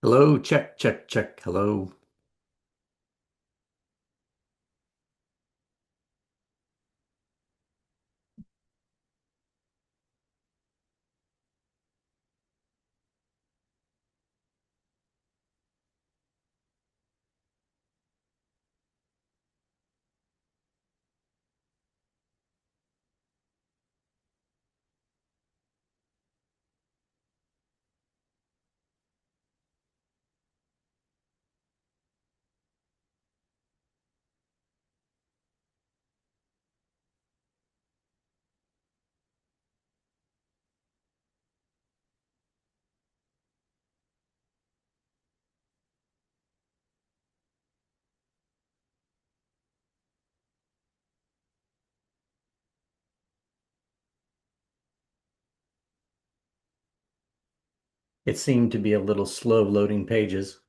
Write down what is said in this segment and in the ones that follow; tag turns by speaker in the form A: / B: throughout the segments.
A: Hello, check, check, check. Hello. It seemed to be a little slow loading pages.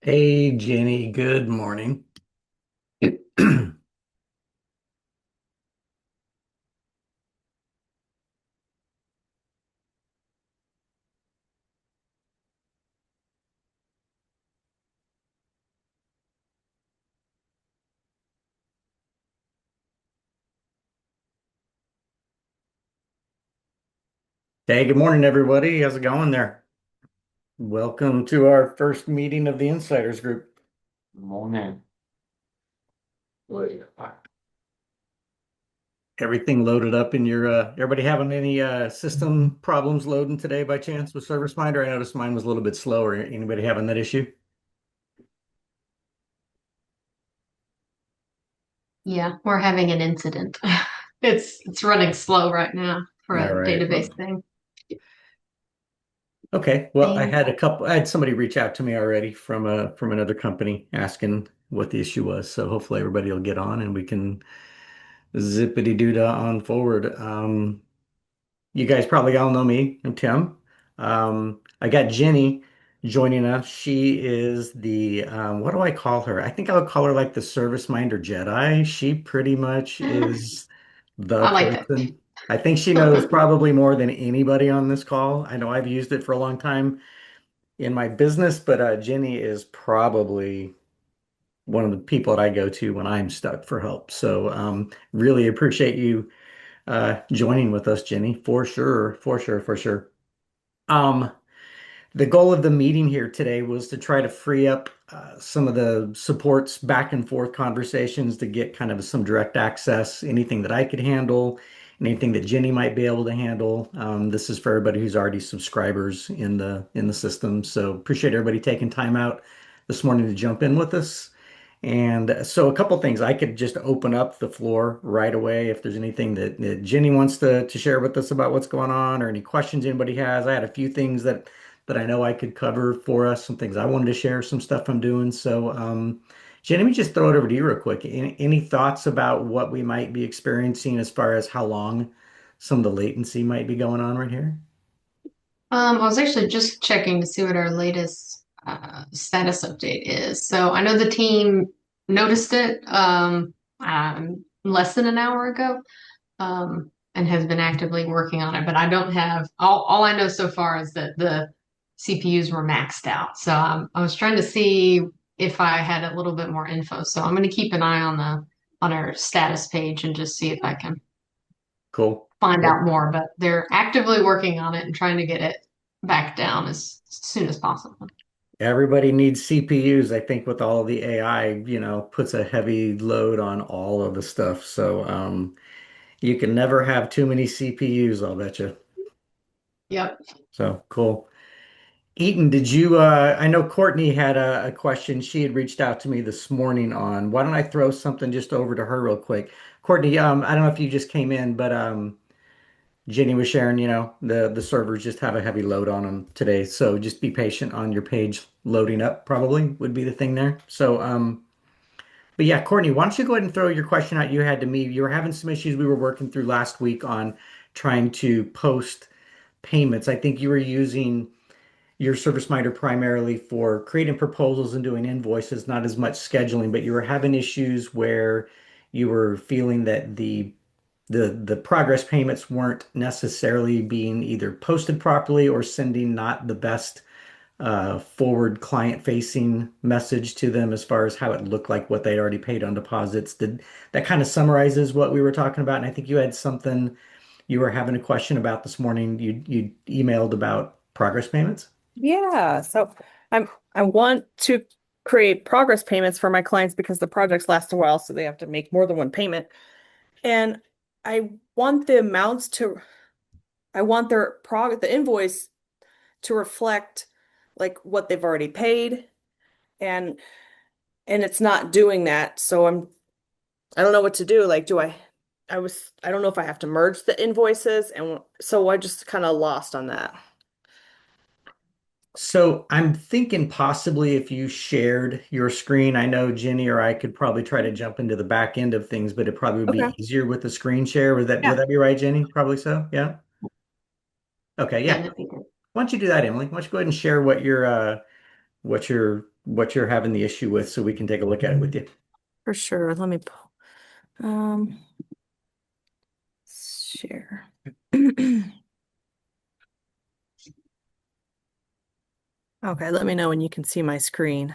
A: Hey, Jenny, good morning. Hey, good morning, everybody. How's it going there? Welcome to our first meeting of the Insiders Group.
B: Morning. Wait,
A: Everything loaded up in your, everybody having any system problems loading today by chance with ServiceMinder? I noticed mine was a little bit slower. Anybody having that issue?
C: Yeah, we're having an incident. It's running slow right now for
A: All
C: a
A: right.
C: database
A: Well,
C: thing.
A: okay. Well,
C: Same.
A: I had somebody reach out to me already from another company asking what the issue was. So hopefully everybody will get on and we can zippity doo dah on forward. You guys probably all know me. I'm Tim. I got Jenny joining us. She is the, what do I call her? I think I would call her like the ServiceMinder Jedi. She pretty much is the
C: I like that.
A: person. I think she knows probably more than anybody on this call. I know I've used it for a long time in my business, but Jenny is probably one of the people that I go to when I'm stuck for help. So really appreciate you joining with us, Jenny, for sure, for sure, for sure. Um, the goal of the meeting here today was to try to free up some of the supports back and forth conversations to get kind of some direct access, anything that I could handle, anything that Jenny might be able to handle. This is for everybody who's already subscribers in the system. So appreciate everybody taking time out this morning to jump in with us. And so a couple things I could just open up the floor right away if there's anything that Jenny wants to share with us about what's going on or any questions anybody has. I had a few things that I know I could cover for us, some things I wanted to share, some stuff I'm doing. So Jenny, let me just throw it over to you real quick. Any thoughts about what we might be experiencing as far as how long some of the latency might be going on right here?
C: I was actually just checking to see what our latest status update is. So I know the team noticed it less than an hour ago, and has been actively working on it. But I don't have all I know so far is that the CPUs were maxed out. So I was trying to see if I had a little bit more info. So I'm going to keep an eye on the on our status page and just see if I can
A: Cool.
C: find
A: Cool.
C: out more. But they're actively working on it and trying to get it back down as soon as possible.
A: Everybody needs CPUs. I think with all the AI, puts a heavy load on all of the stuff. So you can never have too many CPUs, I'll bet you.
C: Yep.
A: So cool. Eaton, did you I know Courtney had a question she had reached out to me this morning on. Why don't I throw something just over to her real quick? Courtney, I don't know if you just came in, but Jenny was sharing, the servers just have a heavy load on them today. So just be patient on your page loading up probably would be the thing there. So but yeah, Courtney, why don't you go ahead and throw your question out you had to me. You were having some issues we were working through last week on trying to post payments. I think you were using your ServiceMinder primarily for creating proposals and doing invoices, not as much scheduling, but you were having issues where you were feeling that the progress payments weren't necessarily being either posted properly or sending not the best forward client facing message to them as far as how it looked like what they'd already paid on deposits. Did that kind of summarizes what we were talking about? And I think you had something you were having a question about this morning. You emailed about progress payments.
D: Yeah, so I want to create progress payments for my clients because the projects last a while, so they have to make more than one payment. And I want the amounts to I want the invoice to reflect like what they've already paid and it's not doing that. So I don't know what to do. Like I don't know if I have to merge the invoices and so I just kind of lost on that.
A: So I'm thinking possibly if you shared your screen, I know Jenny or I could probably try to jump into the back end of things, but it probably would
D: Okay.
A: be easier with the screen share. Would
D: Yeah,
A: that be right, Jenny? Probably so. Yeah. Okay,
C: Yeah,
A: yeah.
C: that'd be good.
A: Why don't you do that, Emily? Why don't you go ahead and share what you're having the issue with so we can take a look at it with you.
D: for sure. Let me pull. Share. Okay, let me know when you can see my screen.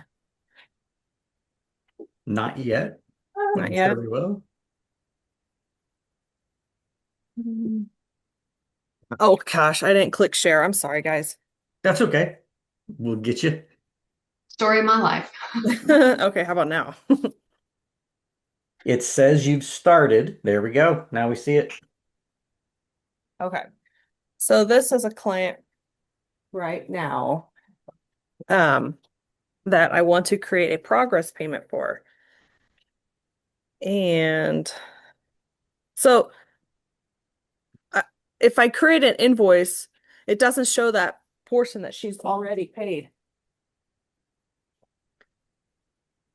A: Not yet, but
D: Not
A: I'm sure
D: yet.
A: we will.
D: Mm. Oh gosh, I didn't click share. I'm sorry, guys.
A: That's okay. We'll get you.
C: Story of my life.
D: Okay, how about now?
A: It says you've started. There we go. Now we see it.
D: Okay. So this is a client right now, um, that I want to create a progress payment for. And so uh, if I create an invoice, it doesn't show that portion that she's already paid.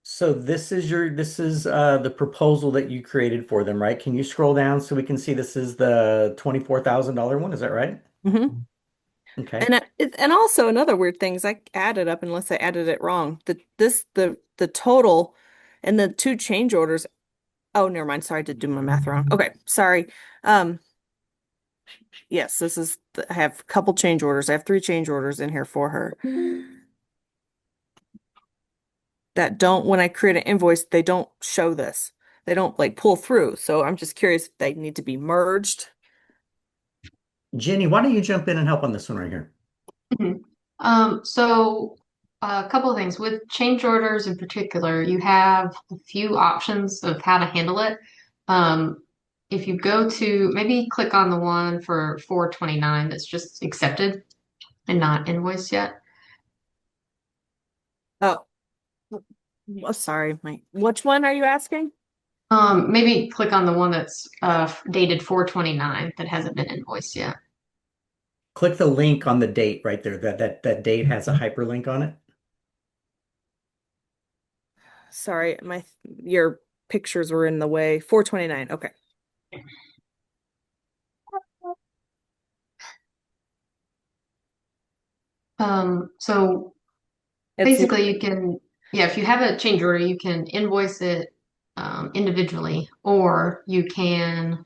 A: So this is the proposal that you created for them, right? Can you scroll down so we can see this is the $24,000 one? Is that right?
D: Hmm.
A: Okay.
D: And also another weird thing is I added up unless I added it wrong. The total and the two change orders. Oh, never mind. Sorry, I did do my math wrong. Okay, sorry. Um, yes, I have a couple change orders. I have three change orders in here for her that don't, when I create an invoice, they don't show this. They don't like pull through. So I'm just curious if they need to be merged.
A: Jenny, why don't you jump in and help on this one right here?
C: Mhm. So a couple of things with change orders in particular, you have a few options of how to handle it. Um, if you go to maybe click on the one for 429 that's just accepted and not invoiced yet.
D: Oh, sorry, which one are you asking?
C: Maybe click on the one that's dated 429 that hasn't been invoiced yet.
A: Click the link on the date right there. That date has a hyperlink on it.
D: Sorry, your pictures were in the way. 429. Okay.
C: So
D: It's
C: basically you can, yeah, if you have a change order, you can invoice it individually, or you can,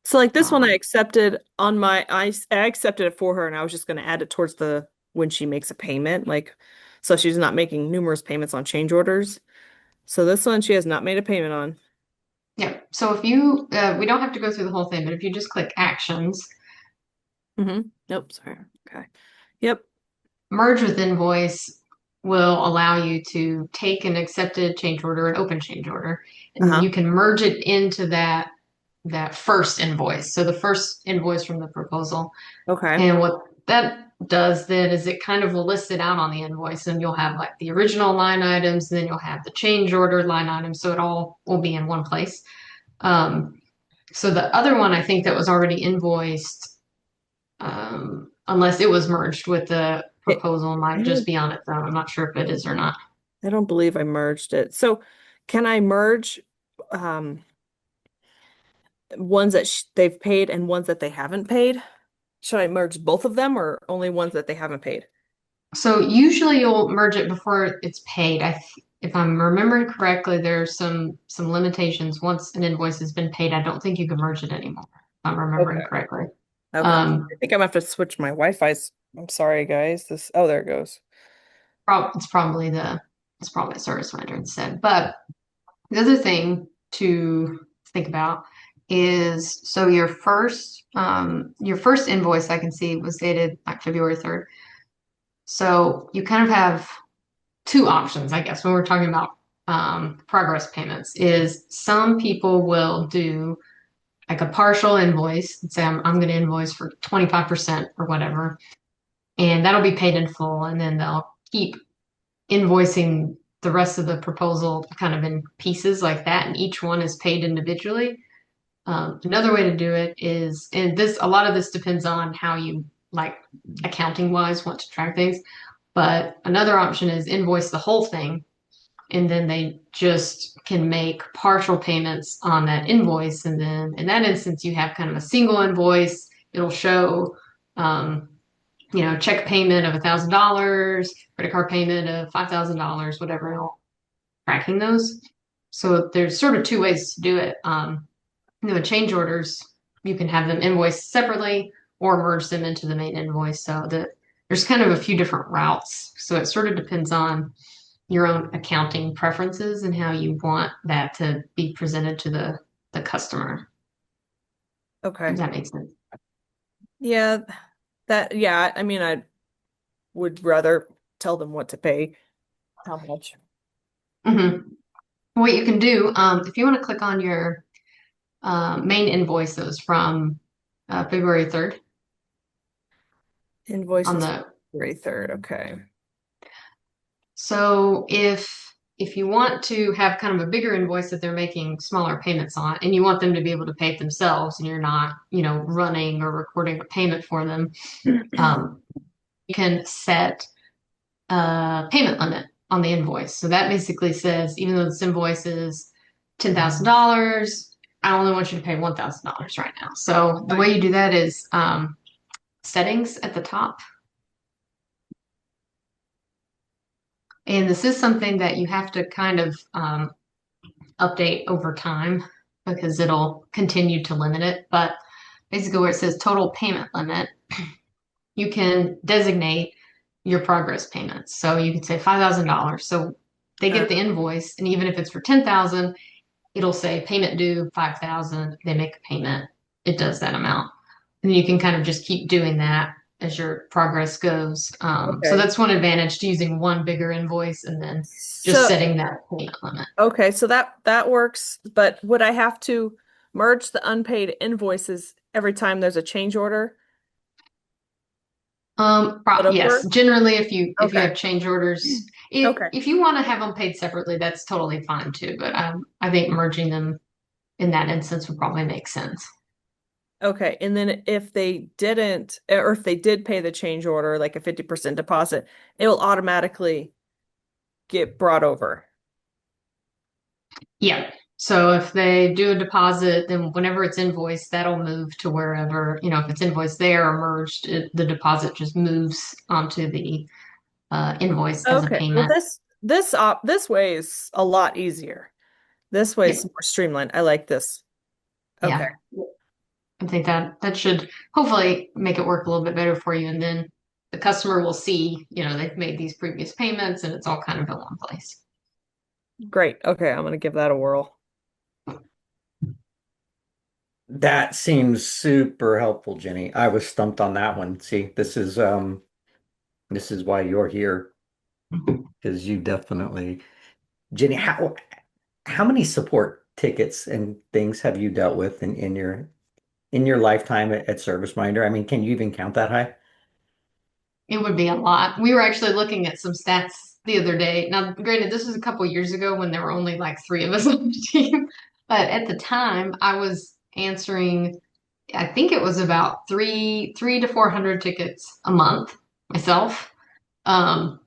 D: so like this one I
C: um,
D: accepted on I accepted it for her and I was just going to add it towards the when she makes a payment, like so she's not making numerous payments on change orders. So this one she has not made a payment on.
C: yeah. So if you, we don't have to go through the whole thing, but if you just click actions,
D: Nope, sorry. Okay. Yep.
C: merge with invoice will allow you to take an accepted change order, an open change order, and then
D: Uh-huh.
C: you can merge it into that first invoice. So the first invoice from the proposal.
D: Okay.
C: And what that does then is it kind of will list it out on the invoice and you'll have like the original line items, and then you'll have the change order line items. So it all will be in one place. Um, so the other one I think that was already invoiced, unless it was merged with the
D: It,
C: proposal,
D: I
C: might just
D: don't
C: be on its own. I'm not sure if it is or not.
D: I don't believe I merged it. So can I merge um ones that they've paid and ones that they haven't paid? Should I merge both of them or only ones that they haven't paid?
C: So usually you'll merge it before it's paid. If I'm remembering correctly, there's some limitations. Once an invoice has been paid, I don't think you can merge it anymore. If I'm remembering
D: Okay.
C: correctly.
D: Okay.
C: Um,
D: I think I'm gonna have to switch my Wi-Fi's. I'm sorry, guys. Oh, there it goes.
C: it's probably ServiceMinder instead. But the other thing to think about is so your first invoice I can see was dated like February 3rd. So you kind of have two options, I guess, when we're talking about progress payments. Is some people will do like a partial invoice and say I'm going to invoice for 25% or whatever, and that'll be paid in full, and then they'll keep invoicing the rest of the proposal kind of in pieces like that, and each one is paid individually. Another way to do it is, and this a lot of this depends on how you like accounting wise want to track things, but another option is invoice the whole thing, and then they just can make partial payments on that invoice, and then in that instance you have kind of a single invoice. It'll show um, check payment of $1,000, credit card payment of $5,000, whatever, and all tracking those. So there's sort of two ways to do it. Change orders, you can have them invoiced separately or merge them into the main invoice. So there's kind of a few different routes. So it sort of depends on your own accounting preferences and how you want that to be presented to the customer.
D: Okay.
C: Does that make sense?
D: Yeah, I mean, I would rather tell them what to pay, how much.
C: Mhm. What you can do, if you want to click on your main invoices from February 3rd on
D: Invoices
C: the
D: February 3rd. Okay.
C: so if you want to have kind of a bigger invoice that they're making smaller payments on and you want them to be able to pay it themselves and you're not, running or recording a payment for them, you can set a payment limit on the invoice. So that basically says even though this invoice is $10,000, I only want you to pay $1,000 right now. So the way you do that is settings at the top. And this is something that you have to kind of update over time because it'll continue to limit it. But basically, where it says total payment limit, you can designate your progress payments. So you could say $5,000. So they
D: Uh,
C: get the invoice, and even if it's for 10,000, it'll say payment due 5,000. They make a payment, it does that amount. And you can kind of just keep doing that as your progress goes. So
D: okay.
C: that's one advantage to using one bigger invoice and then just
D: So,
C: setting that payment limit.
D: okay, so that works, but would I have to merge the unpaid invoices every time there's a change order? Would it
C: Yes.
D: work?
C: Generally, if you
D: Okay.
C: have change orders, if
D: Okay.
C: if you want to have them paid separately, that's totally fine too. But I think merging them in that instance would probably make sense.
D: Okay. And then if they didn't, or if they did pay the change order, like a 50% deposit, it will automatically get brought over.
C: Yeah. So if they do a deposit, then whenever it's invoiced, that'll move to wherever, if it's invoiced there or merged, the deposit just moves onto the invoice as a
D: Okay. Well,
C: payment.
D: this way is a lot easier. This way
C: Yeah.
D: is more streamlined. I like this. Okay.
C: Yeah. I think that should hopefully make it work a little bit better for you. And then the customer will see, they've made these previous payments and it's all kind of in one place.
D: Great. Okay, I'm gonna give that a whirl.
A: That seems super helpful, Jenny. I was stumped on that one. See, this is why you're here, because you definitely, Jenny, how many support tickets and things have you dealt with in your lifetime at ServiceMinder? I mean, can you even count that high?
C: It would be a lot. We were actually looking at some stats the other day. Now, granted, this was a couple years ago when there were only like three of us on the team, but at the time, I was answering. I think it was about three to 400 tickets a month myself. Um,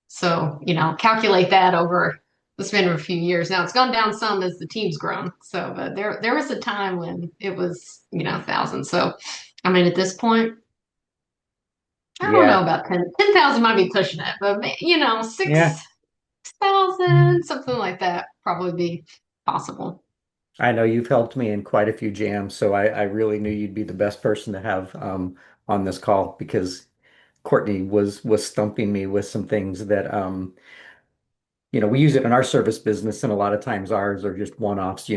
C: so calculate that over the span of a few years. Now it's gone down some as the team's grown. So, but there was a time when it was thousands. So, I mean, at this point. I don't know
A: Yeah.
C: about 10,000 might be pushing it, but
A: Yeah.
C: 6,000, something like that, probably be possible.
A: I know you've helped me in quite a few jams, so I really knew you'd be the best person to have on this call because Courtney was stumping me with some things that we use it in our service business, and a lot of times ours are just one-offs,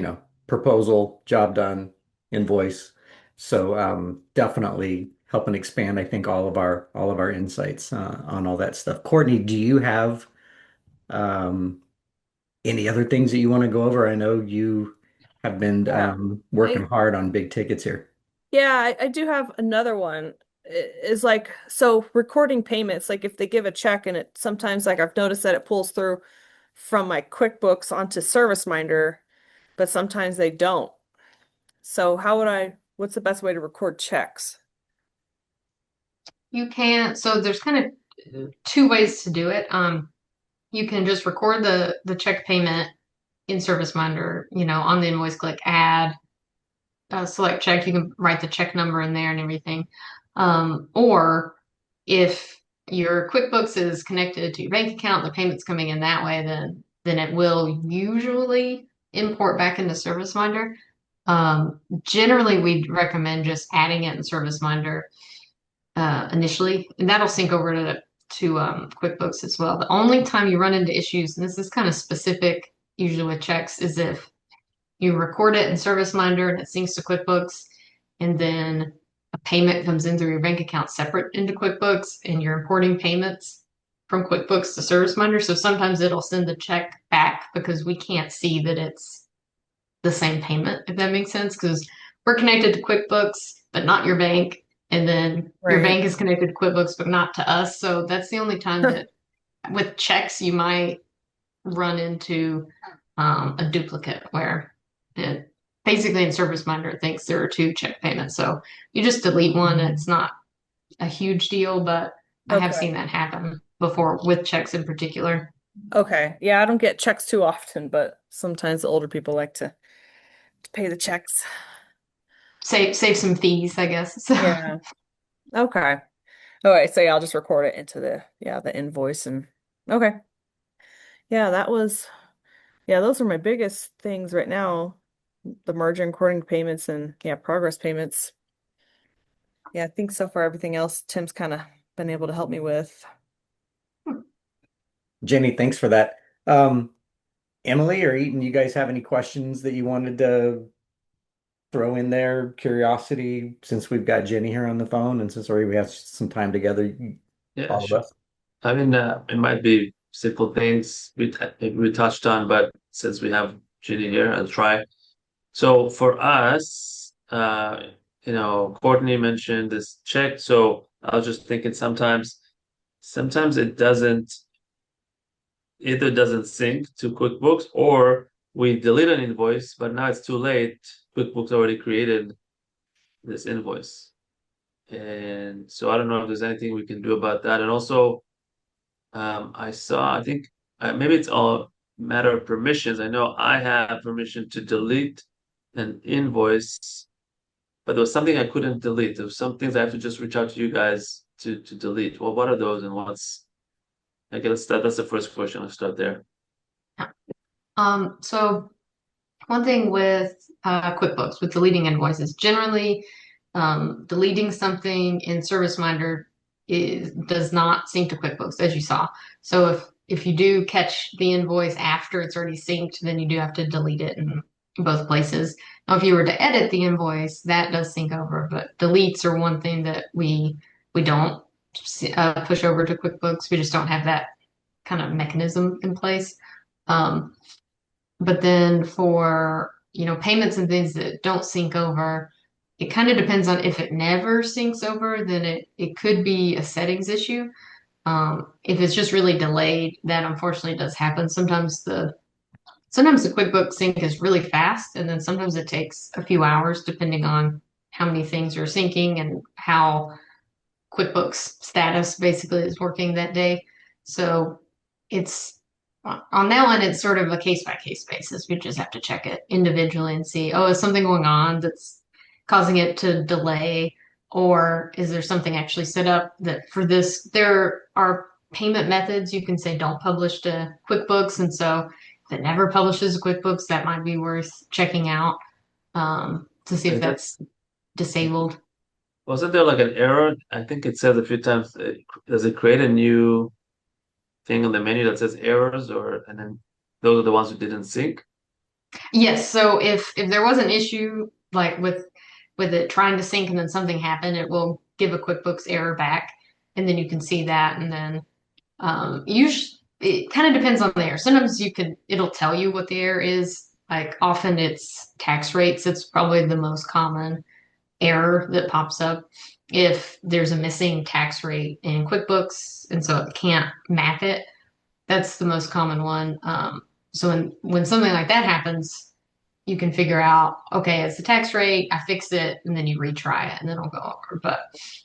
A: proposal, job done, invoice. So definitely helping expand, I think, all of our insights on all that stuff. Courtney, do you have um, any other things that you want to go over? I know you have been
D: Yeah.
A: working
D: I
A: hard on big tickets here.
D: yeah, I do have another one. Is like so recording payments, like if they give a check and it sometimes like I've noticed that it pulls through from my QuickBooks onto ServiceMinder, but sometimes they don't. So what's the best way to record checks?
C: You can, so there's kind of two ways to do it. You can just record the check payment in ServiceMinder, on the invoice, click add, select check. You can write the check number in there and everything. Or if your QuickBooks is connected to your bank account, the payment's coming in that way, then it will usually import back into ServiceMinder. Generally, we'd recommend just adding it in ServiceMinder initially, and that'll sync over to QuickBooks as well. The only time you run into issues, and this is kind of specific usually with checks, is if you record it in ServiceMinder and it syncs to QuickBooks, and then a payment comes in through your bank account separate into QuickBooks and you're importing payments from QuickBooks to ServiceMinder. So sometimes it'll send the check back because we can't see that it's the same payment, if that makes sense. Because we're connected to QuickBooks, but not your bank. And then your
D: Right.
C: bank is connected to QuickBooks, but not to us. So that's the only time that with checks, you might run into a duplicate where it basically in ServiceMinder it thinks there are two check payments. So you just delete one. It's not a huge deal, but I have
D: Okay.
C: seen that happen before with checks in particular.
D: Okay. Yeah, I don't get checks too often, but sometimes the older people like to pay the checks.
C: Save some fees, I guess. So
D: Yeah. Okay. All right. So yeah, I'll just record it into the invoice and okay. Yeah, yeah, those are my biggest things right now. The merger and recording payments and yeah, progress payments. Yeah, I think so far everything else Tim's kind of been able to help me with.
A: Jenny, thanks for that. Emily or Eaton, you guys have any questions that you wanted to throw in there? Curiosity, since we've got Jenny here on the phone and since already we have some time together,
B: Yeah,
A: all of
B: sure.
A: us.
B: I mean, it might be simple things we touched on, but since we have Ginny here, I'll try. So for us, Courtney mentioned this check. So I was just thinking sometimes it doesn't either doesn't sync to QuickBooks or we delete an invoice, but now it's too late. QuickBooks already created this invoice. And so I don't know if there's anything we can do about that. And also, I think maybe it's all matter of permissions. I know I have permission to delete an invoice, but there was something I couldn't delete. There was some things I have to just reach out to you guys to delete. Well, what are those and what's, I guess that's the first question. I'll start there.
C: so one thing with QuickBooks with deleting invoices, generally deleting something in ServiceMinder does not sync to QuickBooks, as you saw. So if you do catch the invoice after it's already synced, then you do have to delete it in both places. Now, if you were to edit the invoice, that does sync over, but deletes are one thing that we don't push over to QuickBooks. We just don't have that kind of mechanism in place. Um, but then for, payments and things that don't sync over, it kind of depends on if it never syncs over, then it could be a settings issue. If it's just really delayed, that unfortunately does happen. Sometimes the QuickBooks sync is really fast, and then sometimes it takes a few hours depending on how many things are syncing and how QuickBooks status basically is working that day. So it's on that one, it's sort of a case by case basis. We just have to check it individually and see, oh, is something going on that's causing it to delay? Or is there something actually set up that for this? There are payment methods you can say don't publish to QuickBooks. And so if it never publishes to QuickBooks, that might be worth checking out to see if
B: Is that
C: that's disabled.
B: wasn't there like an error? I think it says a few times. Does it create a new thing on the menu that says errors, or and then those are the ones who didn't sync?
C: Yes, so if there was an issue like with it trying to sync and then something happened, it will give a QuickBooks error back, and then you can see that, and then usually it kind of depends on the error. Sometimes it'll tell you what the error is. Like often it's tax rates. It's probably the most common error that pops up if there's a missing tax rate in QuickBooks, and so it can't map it. That's the most common one. So when something like that happens, you can figure out, okay, it's the tax rate, I fix it, and then you retry it and then it'll go over. But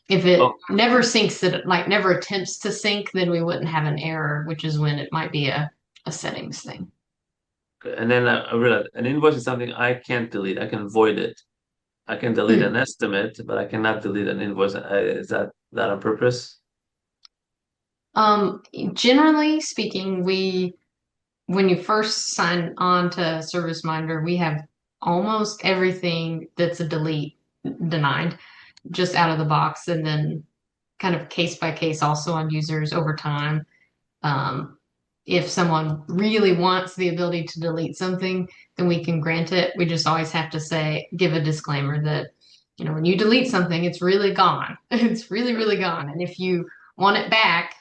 C: if it
B: Oh,
C: never syncs it, like never attempts to sync, then we wouldn't have an error, which is when it might be a settings thing.
B: okay. And then I realized an invoice is something I can't delete. I can void it. I can delete
C: Hmm.
B: an estimate, but I cannot delete an invoice. Is that on purpose?
C: Um, Generally speaking, when you first sign on to ServiceMinder, we have almost everything that's a delete denied just out of the box, and then kind of case by case also on users over time. Um, if someone really wants the ability to delete something, then we can grant it. We just always have to give a disclaimer that when you delete something, it's really gone. It's really, really gone. And if you want it back,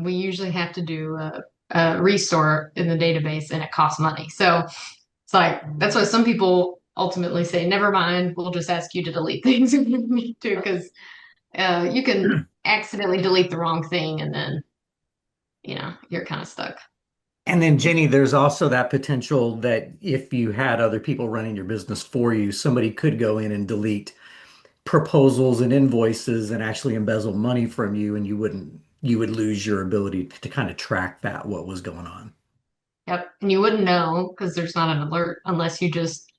C: we usually have to do a restore in the database and it costs money. So it's like, that's why some people ultimately say, never mind, we'll just ask you to delete things if you need to, because you can accidentally delete the wrong thing and then, you're kind of stuck.
A: And then, Jenny, there's also that potential that if you had other people running your business for you, somebody could go in and delete proposals and invoices and actually embezzle money from you, and you would lose your ability to kind of track that, what was going on.
C: Yep. And you wouldn't know because there's not an alert unless you just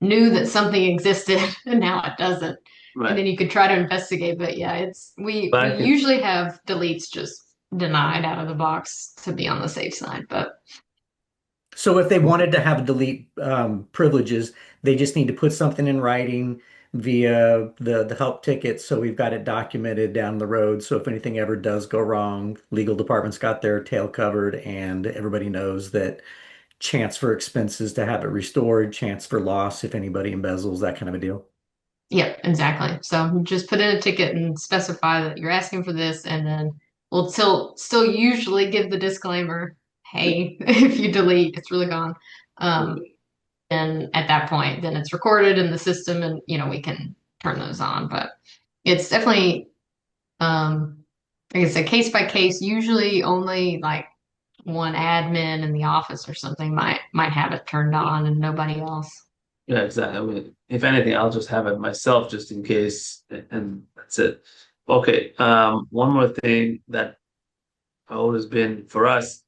C: knew that something existed and now it doesn't. And
B: Right.
C: then you could try to investigate. But yeah, we
B: Back in
C: usually have deletes just denied out of the box to be on the safe side. But
A: So if they wanted to have delete privileges, they just need to put something in writing via the help ticket, so we've got it documented down the road. So if anything ever does go wrong, legal department's got their tail covered, and everybody knows that chance for expenses to have it restored, chance for loss if anybody embezzles, that kind of a deal.
C: yep, exactly. So just put in a ticket and specify that you're asking for this, and then we'll still usually give the disclaimer, hey, if you delete, it's really gone. Um, and at that point, then it's recorded in the system, and we can turn those on. But it's definitely, like I said, case by case. Usually, only like one admin in the office or something might have it turned on, and nobody else.
B: Yeah, exactly. I mean, if anything, I'll just have it myself just in case, and that's it. Okay. One more thing that always been for us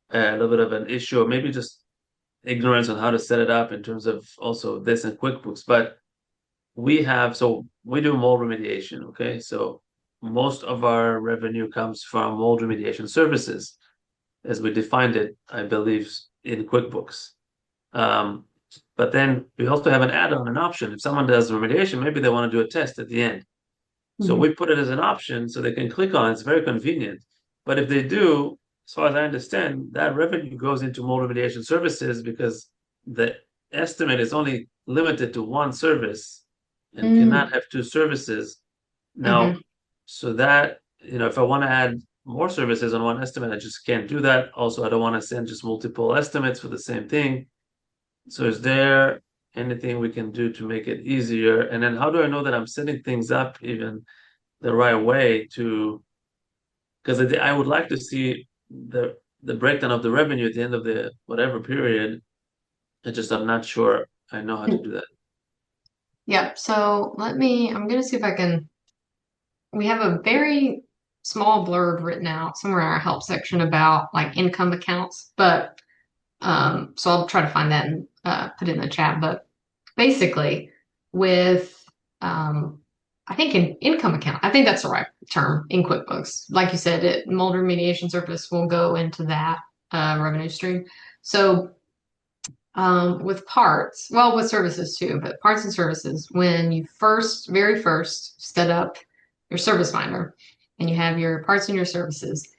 B: a little bit of an issue, or maybe just ignorance on how to set it up in terms of also this and QuickBooks. But we do mold remediation. Okay, so most of our revenue comes from mold remediation services, as we defined it, I believe, in QuickBooks. Um, but then we also have an add-on, an option. If someone does remediation, maybe they want to do a test at the end. So
C: Mhm.
B: we put it as an option so they can click on it. It's very convenient. But if they do, as far as I understand, that revenue goes into mold remediation services because the estimate is only limited to one service and cannot
C: Mm,
B: have two services. Now,
C: hmm.
B: so that, if I want to add more services on one estimate, I just can't do that. Also, I don't want to send just multiple estimates for the same thing. So is there anything we can do to make it easier? And then how do I know that I'm setting things up even the right way to, because I would like to see the breakdown of the revenue at the end of the whatever period. I'm not sure I know how to do that.
C: Yep. So I'm going to see if I can. We have a very small blurb written out somewhere in our help section about like income accounts, but so I'll try to find that and put it in the chat. But basically, with I think in income account, I think that's the right term in QuickBooks. Like you said, mold remediation service will go into that revenue stream. So with parts, well, with services too, but parts and services, when you very first set up your ServiceMinder and you have your parts and your services,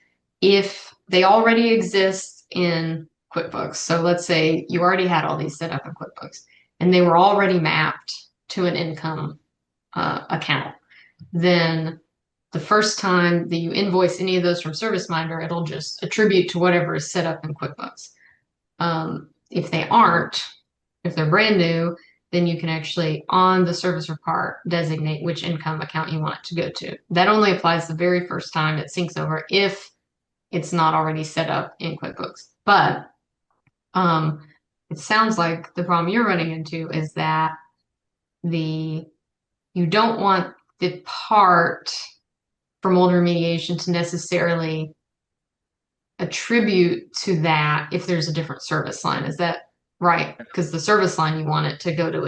C: if they already exist in QuickBooks, so let's say you already had all these set up in QuickBooks and they were already mapped to an income account, then the first time that you invoice any of those from ServiceMinder, it'll just attribute to whatever is set up in QuickBooks. If they aren't, if they're brand new, then you can actually, on the service or part, designate which income account you want it to go to. That only applies the very first time it syncs over if it's not already set up in QuickBooks. But um, it sounds like the problem you're running into is that the you don't want the part for mold remediation to necessarily attribute to that if there's a different service line. Is that right? Because the service line you want it to go to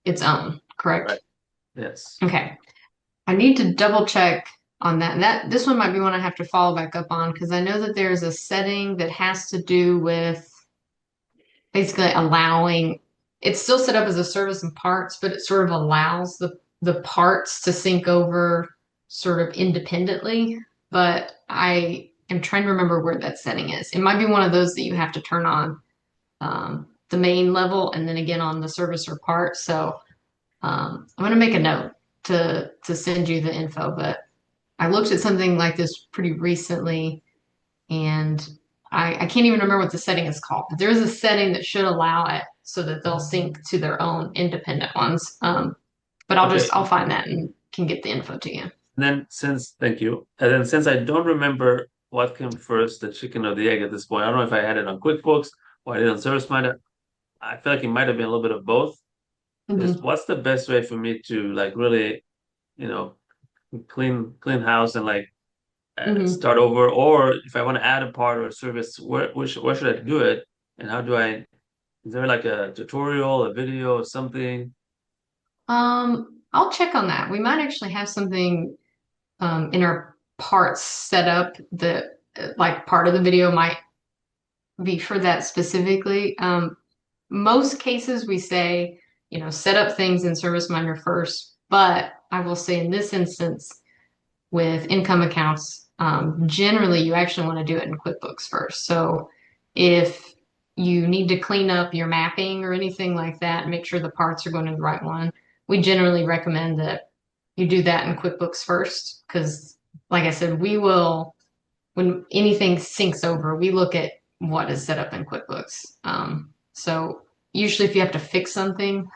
C: its own, correct?
B: Right. Yes.
C: Okay. I need to double check on that. This one might be one I have to follow back up on because I know that there's a setting that has to do with basically allowing it's still set up as a service and parts, but it sort of allows the parts to sync over sort of independently. But I am trying to remember where that setting is. It might be one of those that you have to turn on the main level and then again on the service or part. So I'm gonna make a note to send you the info, but I looked at something like this pretty recently, and I can't even remember what the setting is called, but there is a setting that should allow it so that they'll sync to their own independent ones. But
B: Okay.
C: I'll find that and can get the info to you.
B: Thank you. And then since I don't remember what came first, the chicken or the egg at this point, I don't know if I had it on QuickBooks or I did it on ServiceMinder. I feel like it might have been a little bit of both. Is
C: Hmm.
B: what's the best way for me to like really, you know, clean house and like
C: Hmm.
B: start over, or if I want to add a part or a service, where should I do it, and how do I? Is there like a tutorial, a video, or something?
C: I'll check on that. We might actually have something in our parts set up that like part of the video might be for that specifically. Most cases we say, set up things in ServiceMinder first, but I will say in this instance with income accounts, generally you actually want to do it in QuickBooks first. So if you need to clean up your mapping or anything like that, make sure the parts are going to the right one. We generally recommend that you do that in QuickBooks first because, like I said, we will, when anything syncs over, we look at what is set up in QuickBooks. So usually if you have to fix something,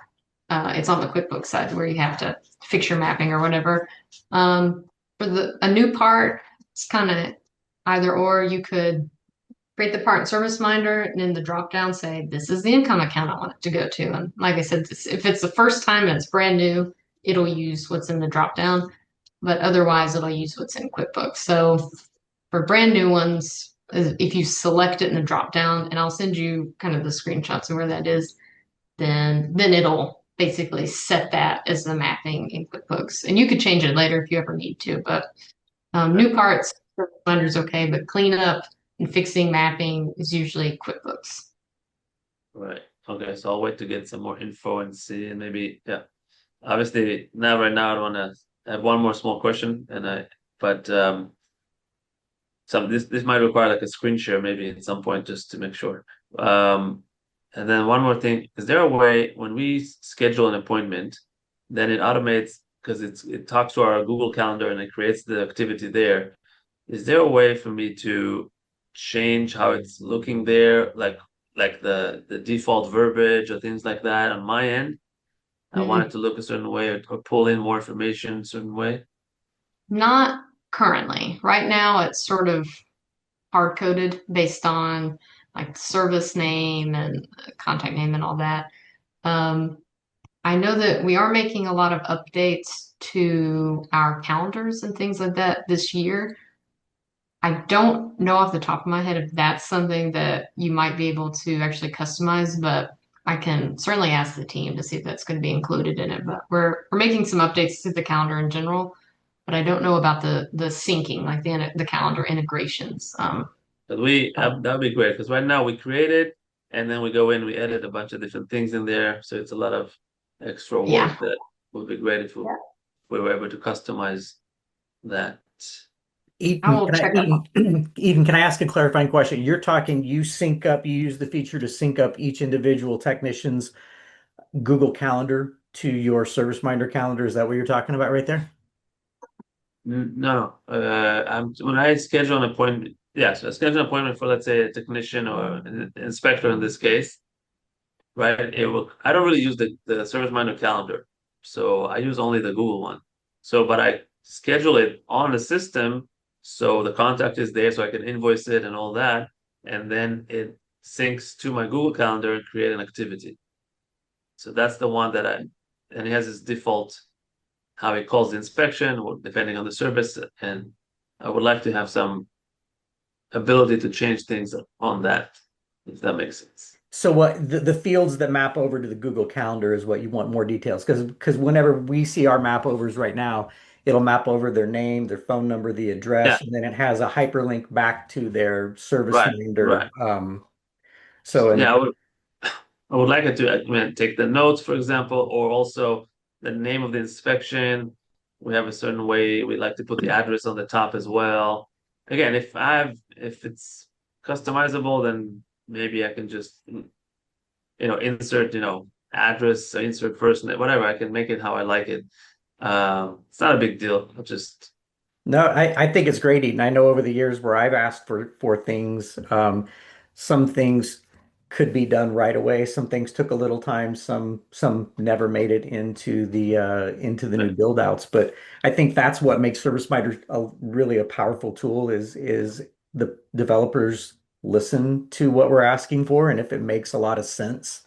C: it's on the QuickBooks side where you have to fix your mapping or whatever. Um, for a new part, it's kind of either or. You could create the part in ServiceMinder and in the drop down say, this is the income account I want it to go to. And like I said, if it's the first time and it's brand new, it'll use what's in the drop down, but otherwise it'll use what's in QuickBooks. So for brand new ones, if you select it in the drop down, and I'll send you kind of the screenshots of where that is, then it'll basically set that as the mapping in QuickBooks. And you could change it later if you ever need to, but
B: Right.
C: new parts, Blender's okay, but cleanup and fixing mapping is usually QuickBooks.
B: Right. Okay. So I'll wait to get some more info and see, and maybe yeah. Obviously, now right now I want to have one more small question, but some this might require like a screen share maybe at some point just to make sure. Um, and then one more thing, is there a way when we schedule an appointment, then it automates because it talks to our Google Calendar and it creates the activity there. Is there a way for me to change how it's looking there, like the default verbiage or things like that on my end? I want it
C: Mm,
B: to look a certain way or pull in more information a certain way.
C: not currently. Right now, it's sort of hard coded based on like service name and contact name and all that. Um, I know that we are making a lot of updates to our calendars and things like that this year. I don't know off the top of my head if that's something that you might be able to actually customize, but I can certainly ask the team to see if that's going to be included in it. But we're making some updates to the calendar in general, but I don't know about the syncing, like the calendar integrations.
B: But
C: But
B: that'd be great because right now we create it and then we go in, we edit a bunch of different things in there. So it's a lot of extra
C: yeah,
B: work that would be great if we were able to customize that.
C: I
A: Eden,
C: will check up.
A: Eden, can I ask a clarifying question? You're talking, you sync up, you use the feature to sync up each individual technician's Google Calendar to your ServiceMinder calendar. Is that what you're talking about right there?
B: No, when I schedule an appointment, yes, I schedule an appointment for let's say a technician or an inspector in this case, right? I don't really use the ServiceMinder calendar. So I use only the Google one. But I schedule it on the system so the contact is there so I can invoice it and all that. And then it syncs to my Google Calendar and create an activity. So that's the one and it has its default how it calls the inspection or depending on the service. And I would like to have some ability to change things on that, if that makes sense.
A: So what the fields that map over to the Google Calendar is what you want more details because whenever we see our map overs right now, it'll map over their name, their phone number, the
B: Yeah,
A: address, and then it has a hyperlink back to their
B: right,
A: ServiceMinder.
B: right.
A: So
B: Yeah,
A: and
B: I would like it to take the notes, for example, or also the name of the inspection. We have a certain way we like to put the address on the top as well. Again, if it's customizable, then maybe I can just insert address, insert first name, whatever. I can make it how I like it. It's not a big deal. I'll just
A: No, I think it's great, Eaton. I know over the years where I've asked for things, some things could be done right away. Some things took a little time. Some never made it into the new build outs. But I think that's what makes ServiceMinder really a powerful tool is the developers listen to what we're asking for, and if it makes a lot of sense.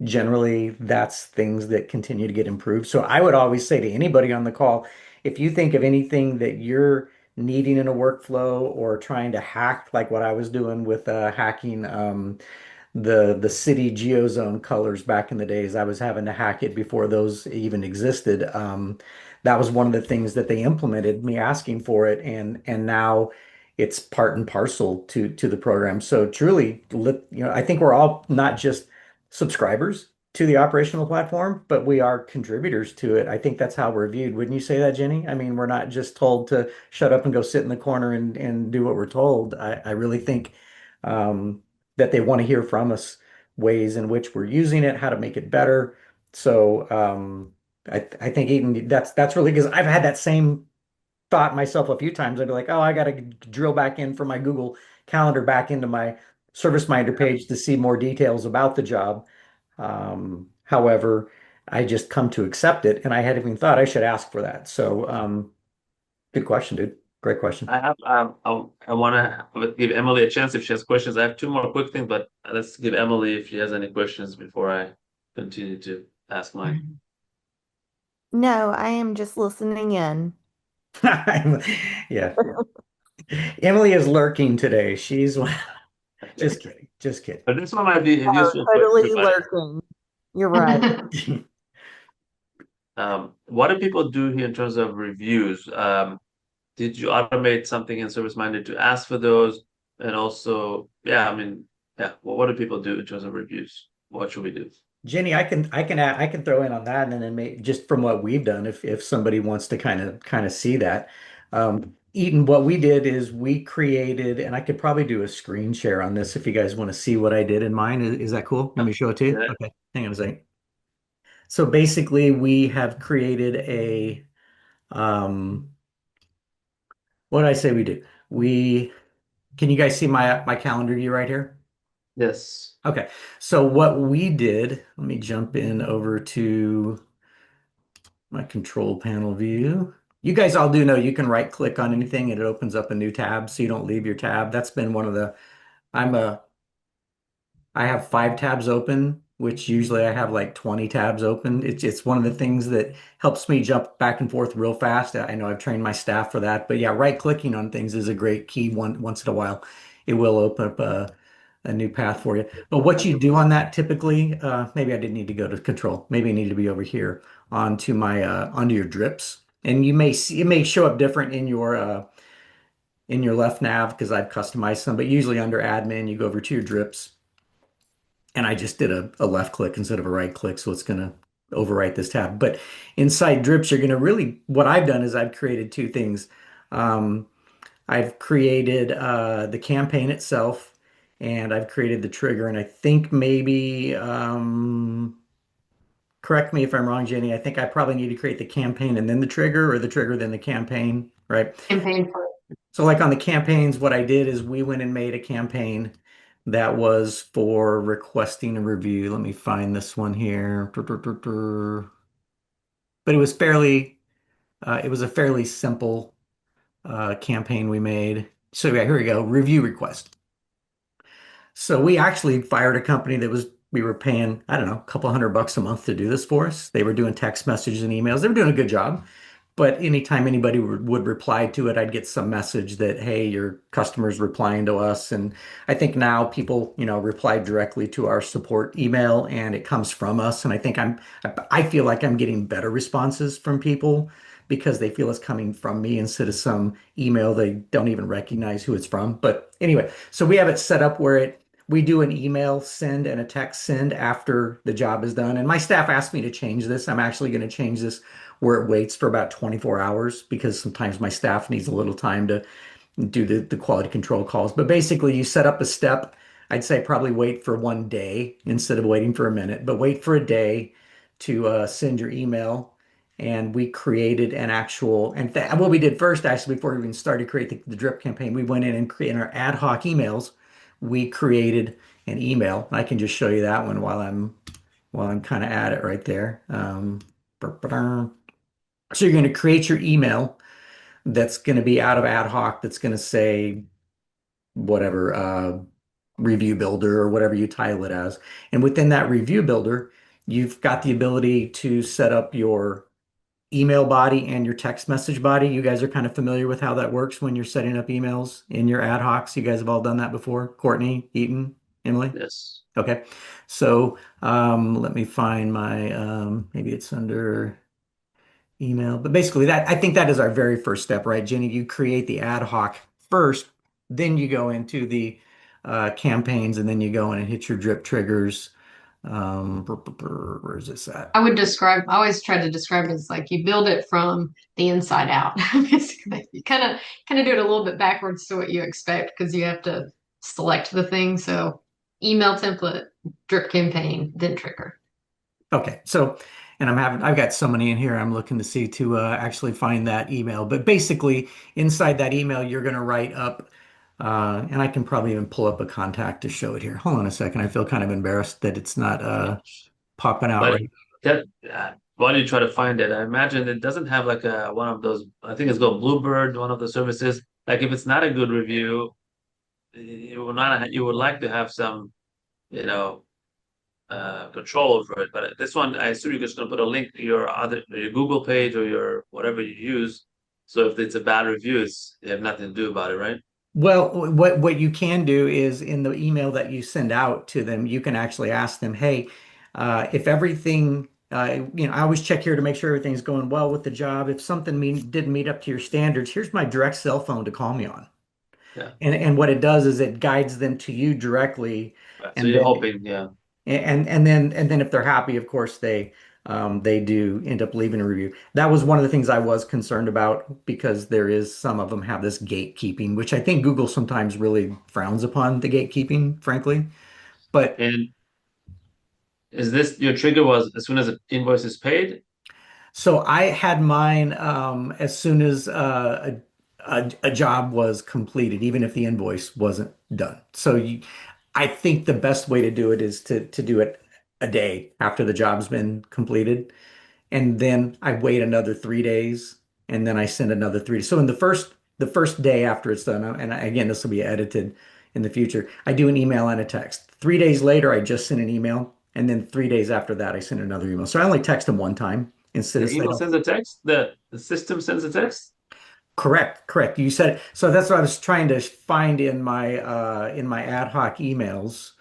A: Generally, that's things that continue to get improved. So I would always say to anybody on the call, if you think of anything that you're needing in a workflow or trying to hack, like what I was doing with hacking the city geozone colors back in the days, I was having to hack it before those even existed. That was one of the things that they implemented, me asking for it, and now it's part and parcel to the program. So truly, I think we're all not just subscribers to the operational platform, but we are contributors to it. I think that's how we're viewed. Wouldn't you say that, Jenny? I mean, we're not just told to shut up and go sit in the corner and do what we're told. I really think that they want to hear from us ways in which we're using it, how to make it better. So I think even that's really because I've had that same thought myself a few times. I'd be like, oh, I got to drill back in from my Google Calendar back into my ServiceMinder page to see more details about the job. However, I just come to accept it, and I hadn't even thought I should ask for that. So, good question, dude. Great question.
B: I have I want to give Emily a chance if she has questions. I have two more quick things, but let's give Emily if she has any questions before I continue to ask mine.
E: No, I am just listening in.
A: Yeah, Emily is lurking today. She's just kidding, just kidding.
B: But this one might be
E: Oh,
B: useful for
E: totally
B: everybody.
E: lurking. You're right.
B: What do people do here in terms of reviews? Did you automate something in ServiceMinder to ask for those? And also, yeah, I mean, yeah, well, what do people do in terms of reviews? What should we do?
A: Jenny, I can throw in on that, and then just from what we've done, if somebody wants to kind of see that. Eaton, what we did is we created, and I could probably do a screen share on this if you guys want to see what I did in mine. Is that cool? Let me show it to you.
B: Yeah.
A: Okay, hang on a second. So basically, we have created what did I say we do? We can you guys see my calendar view right here?
B: Yes.
A: Okay, so what we did, let me jump in over to my control panel view. You guys all do know you can right click on anything and it opens up a new tab so you don't leave your tab. That's been one of the, I'm a, I have 5 tabs open, which usually I have like 20 tabs open. It's one of the things that helps me jump back and forth real fast. I know I've trained my staff for that, but yeah, right clicking on things is a great key once in a while. It will open up a new path for you. But what you do on that typically, maybe I didn't need to go to control. Maybe I need to be over here onto my onto your drips. And you may see it may show up different in your left nav because I've customized some, but usually under admin, you go over to your drips. And I just did a left click instead of a right click, so it's gonna overwrite this tab. But inside drips, you're gonna really what I've done is I've created two things. Um, I've created the campaign itself, and I've created the trigger. And I think maybe, correct me if I'm wrong, Jenny. I think I probably need to create the campaign and then the trigger, or the trigger then the campaign, right?
C: Campaign for
A: So, like on the campaigns, what I did is we went and made a campaign that was for requesting a review. Let me find this one here. But it was a fairly simple campaign we made. So yeah, here we go. Review request. So we actually fired a company we were paying, I don't know, a couple $100 a month to do this for us. They were doing text messages and emails. They were doing a good job. But anytime anybody would reply to it, I'd get some message that, hey, your customer's replying to us. And I think now people, reply directly to our support email and it comes from us. And I feel like I'm getting better responses from people because they feel it's coming from me instead of some email they don't even recognize who it's from. But anyway, so we have it set up where we do an email send and a text send after the job is done. And my staff asked me to change this. I'm actually going to change this where it waits for about 24 hours because sometimes my staff needs a little time to do the quality control calls. But basically, you set up a step I'd say probably wait for 1 day instead of waiting for a minute, but wait for a day to send your email. And we created an actual, and what we did first, actually, before we even started creating the drip campaign, we went in and created our ad hoc emails. We created an email. I can just show you that one while I'm kind of at it right there. So you're going to create your email that's going to be out of ad hoc, that's going to say whatever, review builder or whatever you title it as. And within that review builder, you've got the ability to set up your email body and your text message body. You guys are kind of familiar with how that works when you're setting up emails in your ad hocs. You guys have all done that before. Courtney, Eaton, Emily?
B: Yes.
A: Okay. So let me find my, maybe it's under email, but basically that, I think that is our very first step, right, Jenny? You create the ad hoc first, then you go into the campaigns, and then you go in and hit your drip triggers. Where is this at?
C: I always try to describe it as like you build it from the inside out. Basically, you kind of do it a little bit backwards to what you expect because you have to select the thing. So email template, drip campaign, then trigger.
A: Okay, so, and I've got so many in here I'm looking to see to actually find that email. But basically, inside that email, you're going to write up, and I can probably even pull up a contact to show it here. Hold on a second. I feel kind of embarrassed that it's not popping out
B: But
A: right.
B: that while you try to find it, I imagine it doesn't have like a one of those. I think it's called Bluebird, one of the services. Like if it's not a good review, you would like to have some, you know, control over it. But this one, I assume you're just going to put a link to your Google page or your whatever you use. So if it's a bad review, you have nothing to do about it, right?
A: Well, what you can do is in the email that you send out to them, you can actually ask them, hey, if everything, I always check here to make sure everything's going well with the job. If something didn't meet up to your standards, here's my direct cell phone to call me on.
B: Yeah.
A: And what it does is it guides them to you directly,
B: Right. So
A: and
B: you're
A: then
B: hoping, yeah.
A: and then if they're happy, of course they do end up leaving a review. That was one of the things I was concerned about because there is some of them have this gatekeeping, which I think Google sometimes really frowns upon the gatekeeping, frankly. But
B: And is this your trigger was as soon as the invoice is paid?
A: so I had mine as soon as a job was completed, even if the invoice wasn't done. I think the best way to do it is to do it a day after the job's been completed. And then I wait another 3 days, and then I send another three. So in the first day after it's done, and again, this will be edited in the future, I do an email and a text. 3 days later, I just send an email, and then 3 days after that, I send another email. So I only text them one time instead
B: The
A: of saying,
B: email sends a text. The system sends a text.
A: correct, correct. You said it. So that's what I was trying to find in my ad hoc emails.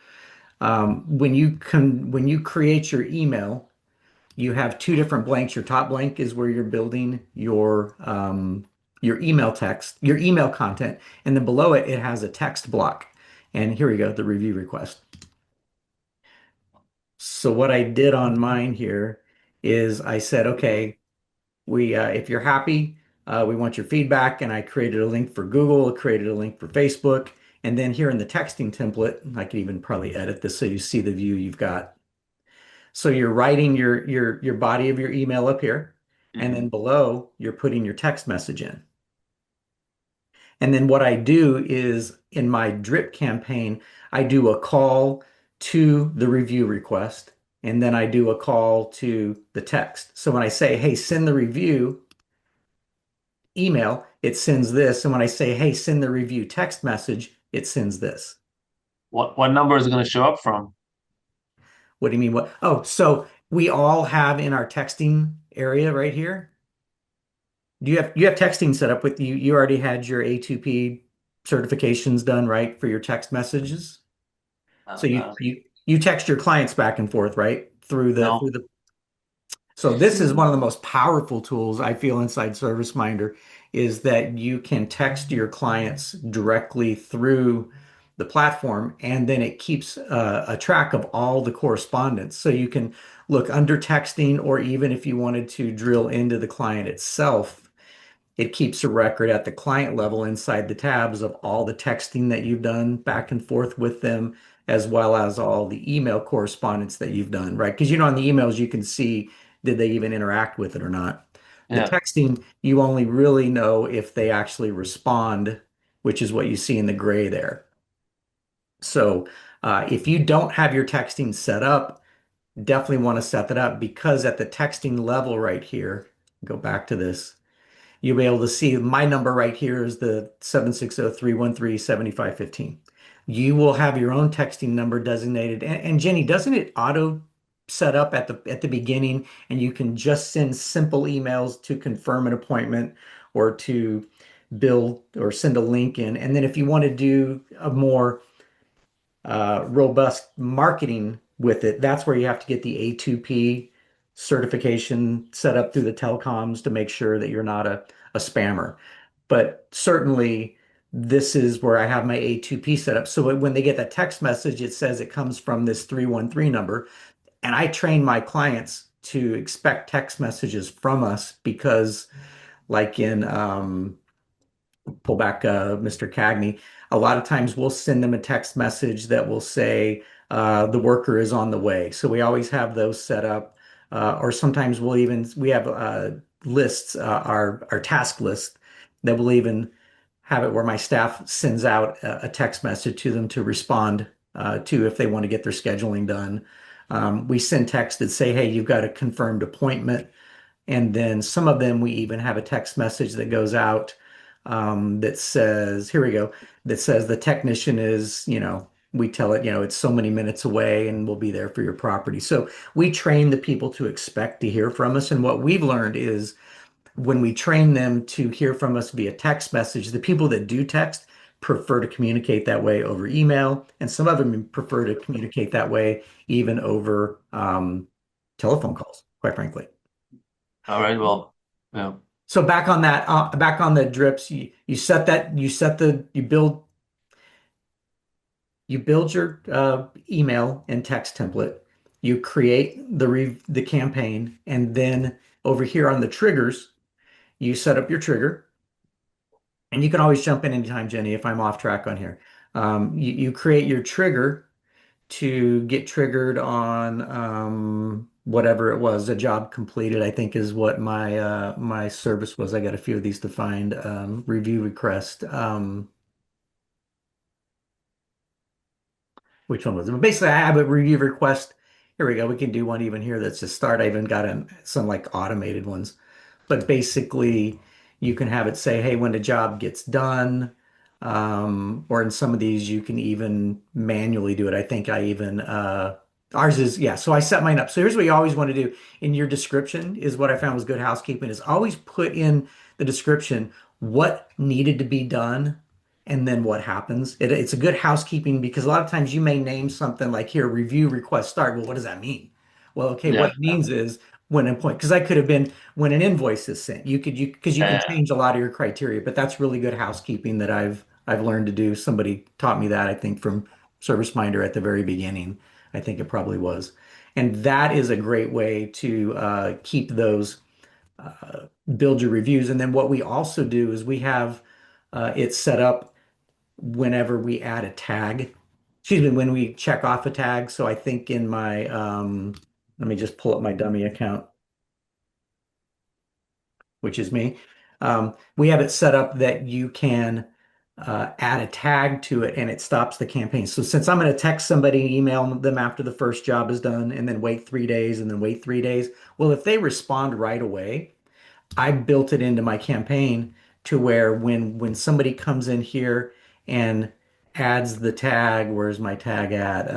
A: When you create your email, you have two different blanks. Your top blank is where you're building your email text, your email content, and then below it, it has a text block. And here we go, the review request. So what I did on mine here is I said, okay, if you're happy, we want your feedback, and I created a link for Google, created a link for Facebook, and then here in the texting template, I could even probably edit this so you see the view you've got. So you're writing your body of your email up here, and then
B: Mhm.
A: below you're putting your text message in. And then what I do is in my drip campaign, I do a call to the review request, and then I do a call to the text. So when I say, hey, send the review email, it sends this. And when I say, hey, send the review text message, it sends this.
B: What number is it going to show up from?
A: What do you mean? What? Oh, so we all have in our texting area right here. You have texting set up with you? You already had your A2P certifications done, right, for your text messages. So you text your clients back and forth, right, through the
B: No.
A: through the. So this is one of the most powerful tools I feel inside ServiceMinder is that you can text your clients directly through the platform, and then it keeps a track of all the correspondence. So you can look under texting, or even if you wanted to drill into the client itself, it keeps a record at the client level inside the tabs of all the texting that you've done back and forth with them, as well as all the email correspondence that you've done, right? Because on the emails you can see did they even interact with it or not. The
B: Yeah.
A: texting, you only really know if they actually respond, which is what you see in the gray there. So if you don't have your texting set up, definitely want to set that up because at the texting level right here, go back to this, you'll be able to see my number right here is the 760-313-7515. You will have your own texting number designated. And Jenny, doesn't it auto set up at the beginning and you can just send simple emails to confirm an appointment or to bill or send a link in. And then if you want to do a more robust marketing with it, that's where you have to get the A2P certification set up through the telecoms to make sure that you're not a spammer. But certainly, this is where I have my A2P set up. So when they get that text message, it says it comes from this 313 number. And I train my clients to expect text messages from us because, like in pull back Mr. Cagney, a lot of times we'll send them a text message that will say the worker is on the way. So we always have those set up. Or sometimes we have lists, our task list that will even have it where my staff sends out a text message to them to respond to if they want to get their scheduling done. We send text that say, hey, you've got a confirmed appointment. And then some of them, we even have a text message that goes out that says, here we go, that says the technician is, we tell it, it's so many minutes away and we'll be there for your property. So we train the people to expect to hear from us. And what we've learned is when we train them to hear from us via text message, the people that do text prefer to communicate that way over email. And some of them prefer to communicate that way even over telephone calls, quite frankly.
B: All right. Well, yeah.
A: So back on that, back on the drips, you set that, you build your email and text template. You create the campaign, and then over here on the triggers, you set up your trigger. And you can always jump in anytime, Jenny, if I'm off track on here. You create your trigger to get triggered on whatever it was, a job completed, I think is what my service was. I got a few of these to find. Review request. Which one was it? But basically, I have a review request. Here we go. We can do one even here that's a start. I even got some like automated ones. But basically, you can have it say, hey, when the job gets done, or in some of these, you can even manually do it. I think I even, ours is, yeah. So I set mine up. So here's what you always want to do in your description is what I found was good housekeeping is always put in the description what needed to be done and then what happens. It's a good housekeeping because a lot of times you may name something like here, review request start. Well, what does that mean? Well, okay,
B: Yeah.
A: what it means is when a point, because I could have been when an invoice is sent. Because you can
B: Yeah.
A: change a lot of your criteria, but that's really good housekeeping that I've learned to do. Somebody taught me that, I think, from ServiceMinder at the very beginning. I think it probably was. And that is a great way to keep those, build your reviews. And then what we also do is we have it set up whenever we add a tag, excuse me, when we check off a tag. So I think in my, let me just pull up my dummy account, which is me. We have it set up that you can add a tag to it and it stops the campaign. So since I'm going to text somebody, email them after the first job is done, and then wait 3 days and then wait 3 days. Well, if they respond right away, I built it into my campaign to where when somebody comes in here and adds the tag, where's my tag at?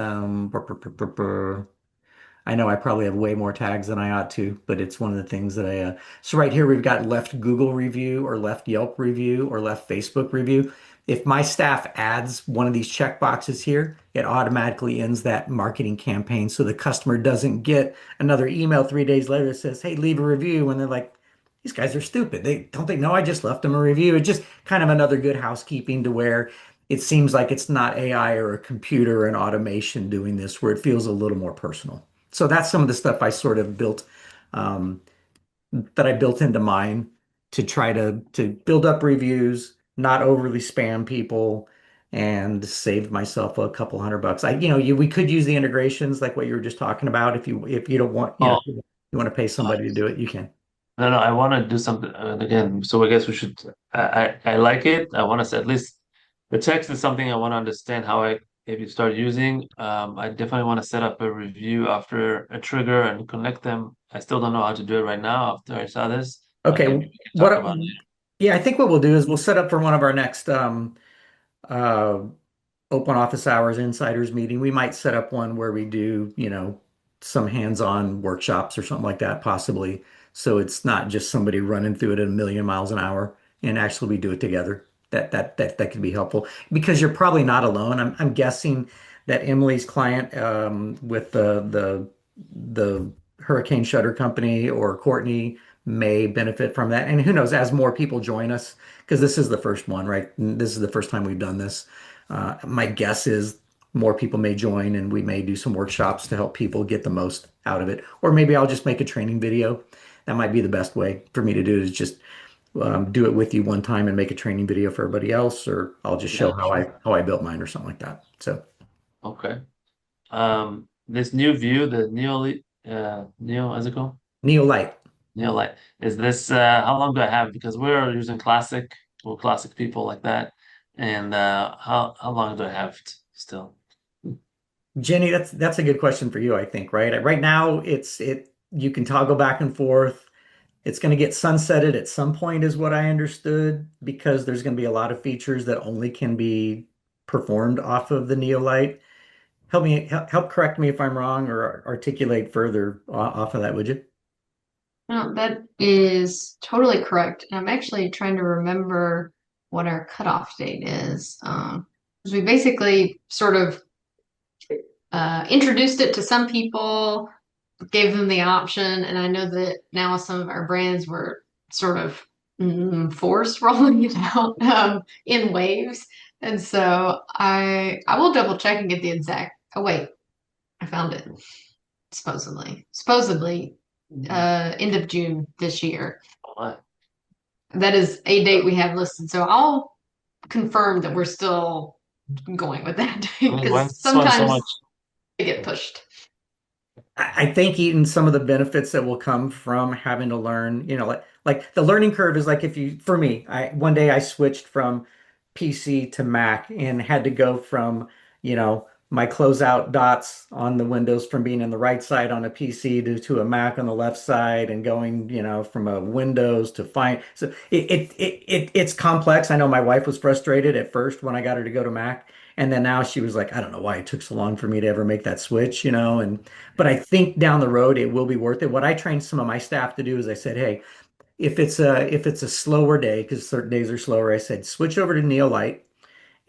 A: I know I probably have way more tags than I ought to, but it's one of the things that so right here we've got left Google review or left Yelp review or left Facebook review. If my staff adds one of these check boxes here, it automatically ends that marketing campaign. So the customer doesn't get another email 3 days later that says, hey, leave a review. And they're like, these guys are stupid. They know I just left them a review. It's just kind of another good housekeeping to where it seems like it's not AI or a computer or an automation doing this, where it feels a little more personal. So that's some of the stuff I sort of built, um, that I built into mine to try to build up reviews, not overly spam people, and saved myself a couple $100. We could use the integrations like what you were just talking about. If you don't want,
B: Oh,
A: if you want to pay somebody to do it, you can.
B: no, I want to do something again. So I guess we should. I like it. I want to at least the text is something I want to understand how I maybe start using. I definitely want to set up a review after a trigger and connect them. I still don't know how to do it right now after I saw this, but maybe
A: Okay,
B: we can talk about
A: yeah, I think what we'll do is we'll set up for one of our next uh open office hours insiders meeting. We might set up one where we do, some hands-on workshops or something like that, possibly. So it's not just somebody running through it at a million miles an hour, and actually we do it together. That could be helpful because you're probably not alone. I'm guessing that Emily's client with the hurricane shutter company or Courtney may benefit from that. And who knows, as more people join us, because this is the first one, right? This is the first time we've done this. My guess is more people may join and we may do some workshops to help people get the most out of it. Or maybe I'll just make a training video. That might be the best way for me to do it, is just do it with you one time and make a training video for everybody else, or I'll just show
B: it. Yeah, sure.
A: how I built mine or something like that. So
B: Okay. This new view, the Neo, what's it called?
A: Neolite.
B: Neolite. Is this how long do I have? Because we're using classic, we're classic people like that. And how long do I have still?
A: Jenny, that's a good question for you, I think, right? Right now it you can toggle back and forth. It's going to get sunsetted at some point, is what I understood, because there's going to be a lot of features that only can be performed off of the Neolite. Help correct me if I'm wrong or articulate further off of that, would you?
C: No, that is totally correct. And I'm actually trying to remember what our cutoff date is. 'Cause we basically sort of introduced it to some people, gave them the option, and I know that now some of our brands were sort of forced rolling it out in waves. And so I will double check and get the exact. Oh wait, I found it. Supposedly end of June this year.
B: What?
C: That is a date we have listed. So I'll confirm that we're still going with that
B: I mean,
C: because
B: when's this one so
C: sometimes
B: much?
C: they get pushed.
A: I think even some of the benefits that will come from having to learn, like the learning curve is like, if you, for me, one day I switched from PC to Mac and had to go from, my closeout dots on the windows from being in the right side on a PC to a Mac on the left side, and going, from a Windows to find. So it's complex. I know my wife was frustrated at first when I got her to go to Mac. And then now she was like, I don't know why it took so long for me to ever make that switch, and but I think down the road it will be worth it. What I trained some of my staff to do is I said, hey, if it's a slower day, because certain days are slower, I said switch over to Neolite,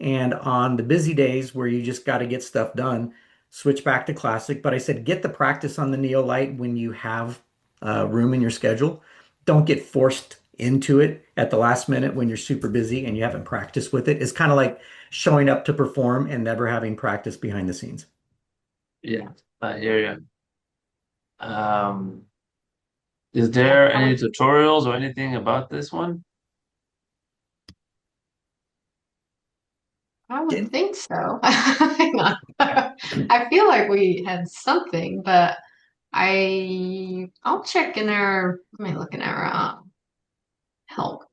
A: and on the busy days where you just got to get stuff done, switch back to Classic. But I said get the practice on the Neolite when you have room in your schedule. Don't get forced into it at the last minute when you're super busy and you haven't practiced with it. It's kind of like showing up to perform and never having practice behind the scenes.
B: Yeah, I hear you. Is
C: Yeah,
B: there
C: I
B: any
C: would
B: tutorials or anything about this one?
C: I would think so. Hang on. I feel like we had something, but I'll check in our let me look in our help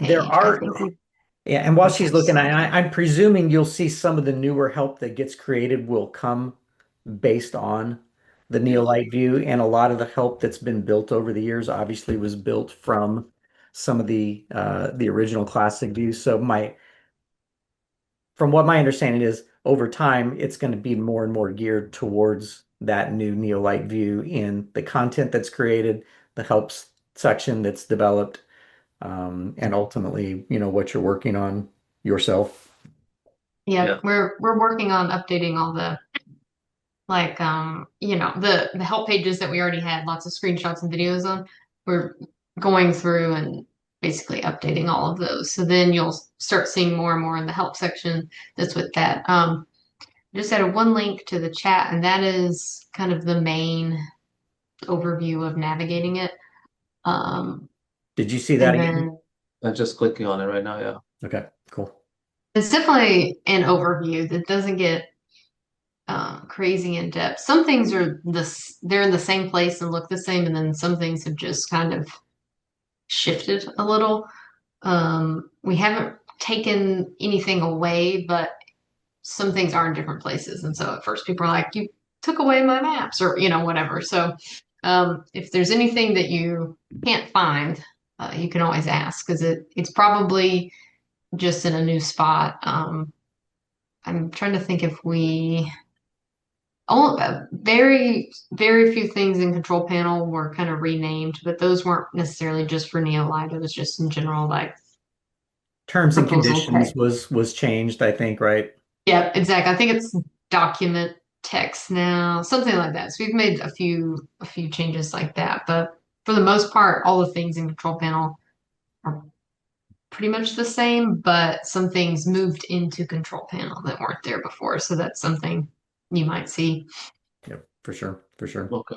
A: There
C: page. I
A: are,
C: think
A: yeah, and while
C: we
A: she's
C: have
A: looking,
C: something.
A: I'm presuming you'll see some of the newer help that gets created will come based on the
B: Yeah.
A: Neolite view, and a lot of the help that's been built over the years obviously was built from some of the original classic views. So from what my understanding is, over time, it's going to be more and more geared towards that new Neolite view in the content that's created, the helps section that's developed, and ultimately, what you're working on yourself.
C: Yeah,
B: Yeah.
C: we're working on updating all the like the help pages that we already had lots of screenshots and videos on. We're going through and basically updating all of those. So then you'll start seeing more and more in the help section that's with that. Just added one link to the chat, and that is kind of the main overview of navigating it. Um,
A: Did you see that
C: and
A: again?
C: then
B: I'm just clicking on it right now. Yeah.
A: Okay, cool.
C: It's definitely an overview that doesn't get crazy in depth. Some things are they're in the same place and look the same, and then some things have just kind of shifted a little. We haven't taken anything away, but some things are in different places. And so at first people are like, you took away my maps or, whatever. So if there's anything that you can't find, you can always ask because it's probably just in a new spot. I'm trying to think if very, very few things in control panel were kind of renamed, but those weren't necessarily just for Neolite. It was just in general, like
A: Terms and
C: proposal
A: conditions
C: text.
A: was changed, I think, right?
C: Yeah, exactly. I think it's document text now, something like that. So we've made a few changes like that, but for the most part, all the things in control panel are pretty much the same, but some things moved into control panel that weren't there before. So that's something you might see.
A: Yep, for sure, for sure.
B: Okay.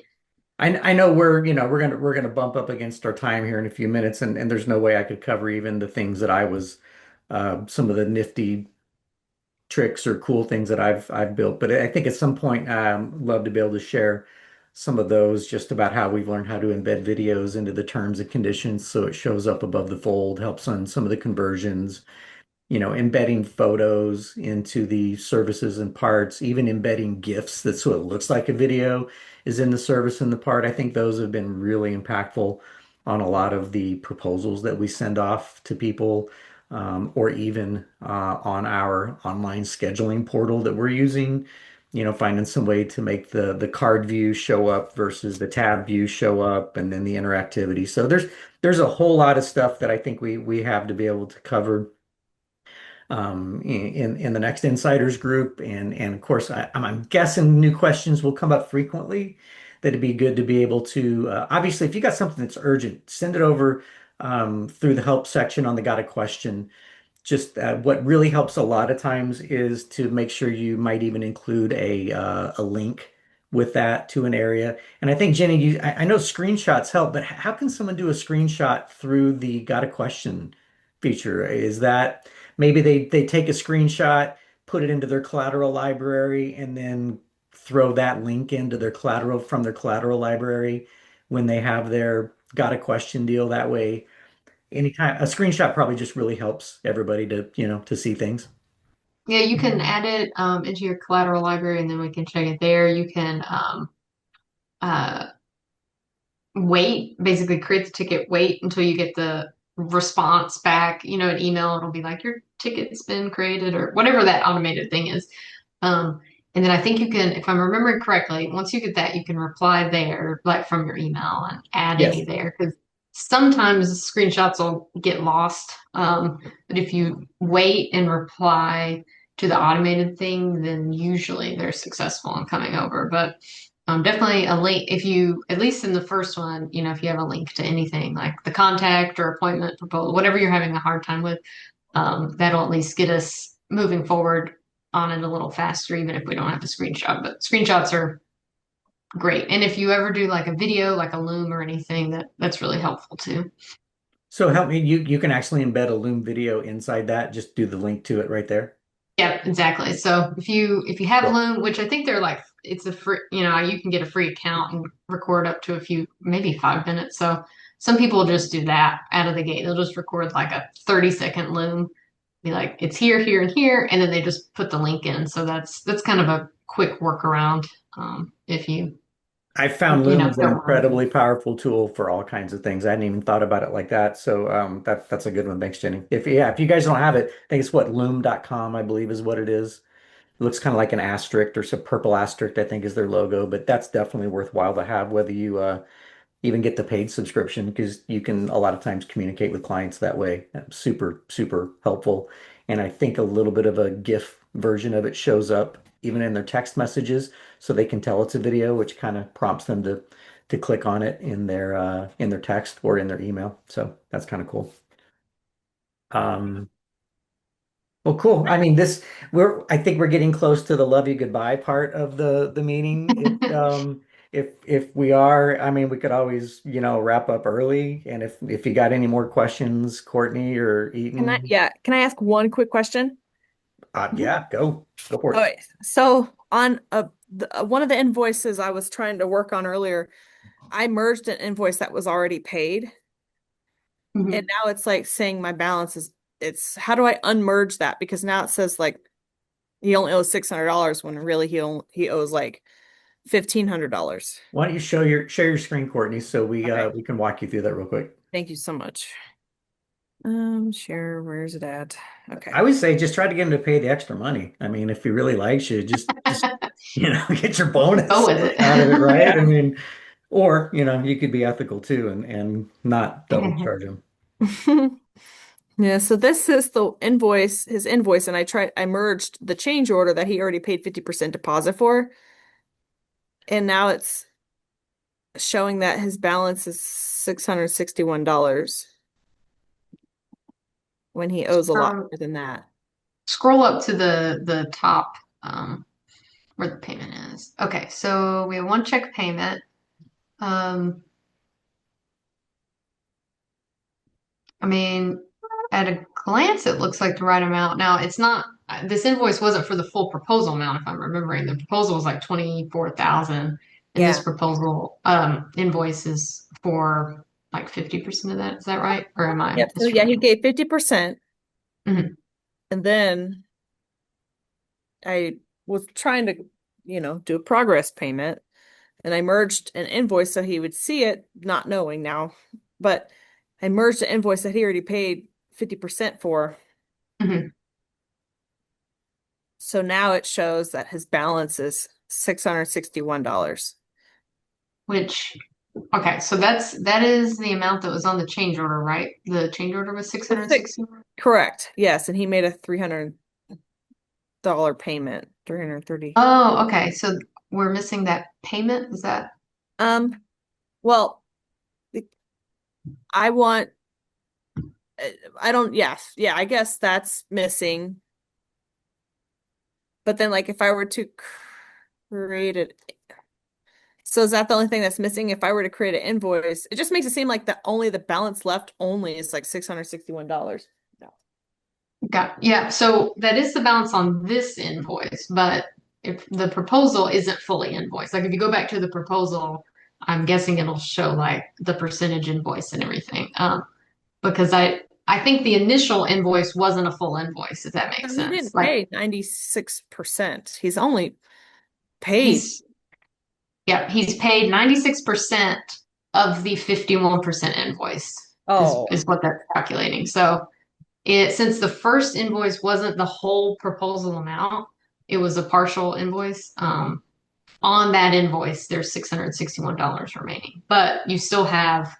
A: I know we're gonna bump up against our time here in a few minutes, and there's no way I could cover even the things that I was some of the nifty tricks or cool things that I've built. But I think at some point, love to be able to share some of those just about how we've learned how to embed videos into the terms and conditions so it shows up above the fold, helps on some of the conversions, embedding photos into the services and parts, even embedding GIFs that so it looks like a video is in the service and the part. I think those have been really impactful on a lot of the proposals that we send off to people, or even on our online scheduling portal that we're using. Finding some way to make the card view show up versus the tab view show up, and then the interactivity. So there's a whole lot of stuff that I think we have to be able to cover in the next insiders group. And of course, I'm guessing new questions will come up frequently. That'd be good to be able to, obviously, if you got something that's urgent, send it over through the help section on the Got a Question. Just what really helps a lot of times is to make sure you might even include a link with that to an area. And I think Jenny, I know screenshots help, but how can someone do a screenshot through the Got a Question feature? Is that maybe they take a screenshot, put it into their collateral library, and then throw that link into their collateral from their collateral library when they have their Got a Question deal that way? Anytime a screenshot probably just really helps everybody to see things.
C: Yeah, you can add it into your collateral library and then we can check it there. You can uh, basically create the ticket, wait until you get the response back, an email. It'll be like your ticket's been created or whatever that automated thing is. Um, and then I think you can, if I'm remembering correctly, once you get that, you can reply there, like from your email and add
A: Yes.
C: any there because sometimes screenshots will get lost. But if you wait and reply to the automated thing, then usually they're successful in coming over. But definitely a link if you, at least in the first one, if you have a link to anything like the contact or appointment proposal, whatever you're having a hard time with, that'll at least get us moving forward on it a little faster, even if we don't have to screenshot. But screenshots are great. And if you ever do like a video, like a Loom or anything, that's really helpful too.
A: So help me, you can actually embed a Loom video inside that, just do the link to it right there.
C: Yep, exactly. So if you have
A: Cool.
C: Loom, which I think they're like it's a free, you can get a free account and record up to a few, maybe 5 minutes. So some people just do that out of the gate. They'll just record like a 30-second Loom, be like, it's here, here, and here, and then they just put the link in. So that's kind of a quick workaround if you
A: I found Loom is an
C: don't want to.
A: incredibly powerful tool for all kinds of things. I hadn't even thought about it like that. So that's a good one. Thanks, Jenny. If you guys don't have it, I think it's what loom.com, I believe is what it is. It looks kind of like an asterisk or some purple asterisk, I think is their logo, but that's definitely worthwhile to have, whether you even get the paid subscription, because you can a lot of times communicate with clients that way. Super, super helpful. And I think a little bit of a GIF version of it shows up even in their text messages, so they can tell it's a video, which kind of prompts them to click on it in their text or in their email. So that's kind of cool. Um, well, cool. I mean, I think we're getting close to the love you goodbye part of the meeting. If we are, I mean, we could always, wrap up early. And if you got any more questions, Courtney or Eaton.
D: Can I ask one quick question?
A: Yeah, go for
D: All
A: it.
D: right. So on one of the invoices I was trying to work on earlier, I merged an invoice that was already paid, and
C: Mhm.
D: now it's like saying my balance is it's how do I unmerge that? Because now it says like he only owes $600 when really he owes like $1,500.
A: Why don't you share your screen, Courtney, so
D: Okay.
A: we can walk you through that real quick.
D: Thank you so much. Share, where's it at?
A: I
D: Okay.
A: would say just try to get him to pay the extra money. I mean, if he really likes you, just get your
C: Go
A: bonus
C: with it.
A: out of it, right? I
D: Yeah.
A: mean, or you could be ethical too and not double charge him.
D: Yeah, so this is the invoice, his invoice, and I merged the change order that he already paid 50% deposit for, and now it's showing that his balance is $661 when he owes a lot
C: Um,
D: more than that.
C: Scroll up to the top where the payment is. Okay, so we have one check payment. Um, I mean, at a glance, it looks like the right amount. Now, it's not, this invoice wasn't for the full proposal amount, if I'm remembering. The proposal was like 24,000, and this
D: Yeah.
C: proposal invoice is for like 50% of that. Is that right? Or am I
D: Yep. So yeah, he
C: misreading?
D: gave 50%,
C: Mhm.
D: and then I was trying to, do a progress payment, and I merged an invoice so he would see it, not knowing now, but I merged an invoice that he already paid 50% for.
C: Mhm.
D: So now it shows that his balance is $661.
C: Which, okay, so that is the amount that was on the change order, right? The change order was
D: It's six,
C: 660.
D: correct. Yes, and he made a $300 payment, 330.
C: Oh, okay. So we're missing that payment. Is that
D: Um, well, I want I don't yes. Yeah, I guess that's missing. But then like if I were to create it, so is that the only thing that's missing? If I were to create an invoice, it just makes it seem like the balance left only is like $661. No.
C: got? Yeah. So that is the balance on this invoice, but if the proposal isn't fully invoiced, like if you go back to the proposal, I'm guessing it'll show like the percentage invoice and everything. Because I think the initial invoice wasn't a full invoice, if that
D: No,
C: makes
D: he
C: sense.
D: didn't
C: Like
D: pay 96%. He's only paid.
C: he's yeah, he's paid 96% of the 51% invoice
D: Oh,
C: is what that's calculating. So it since the first invoice wasn't the whole proposal amount, it was a partial invoice. On that invoice, there's $661 remaining, but you still have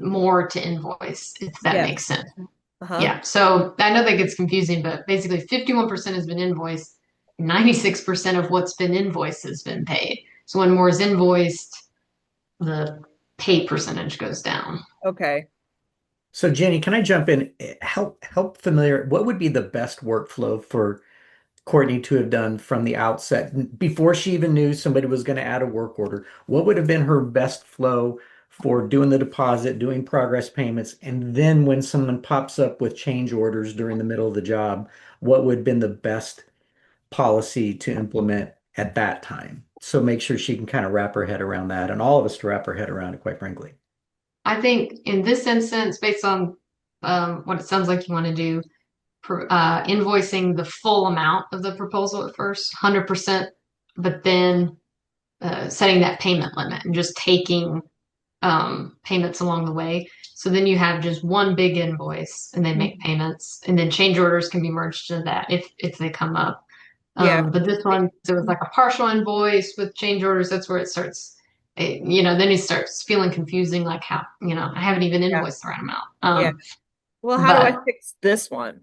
C: more to invoice, if that
D: yes.
C: makes sense.
D: Uh-huh.
C: Yeah. So I know that gets confusing, but basically 51% has been invoiced. 96% of what's been invoiced has been paid. So when more is invoiced, the pay percentage goes down.
D: Okay.
A: So Jenny, can I jump in? Help familiar. What would be the best workflow for Courtney to have done from the outset before she even knew somebody was going to add a work order? What would have been her best flow for doing the deposit, doing progress payments, and then when someone pops up with change orders during the middle of the job, what would have been the best policy to implement at that time? So make sure she can kind of wrap her head around that, and all of us to wrap our head around it, quite frankly.
C: I think in this instance, based on what it sounds like you want to do, invoicing the full amount of the proposal at first, 100%, but then setting that payment limit and just taking payments along the way. So then you have just one big invoice and they make payments, and then change orders can be merged into that if they come up.
D: Yeah.
C: But this one, so it was like a partial invoice with change orders. That's where it starts. Then it starts feeling confusing, like how, I haven't even
D: Yeah.
C: invoiced the right amount.
D: Yeah. Well, how do I
C: But
D: fix this one?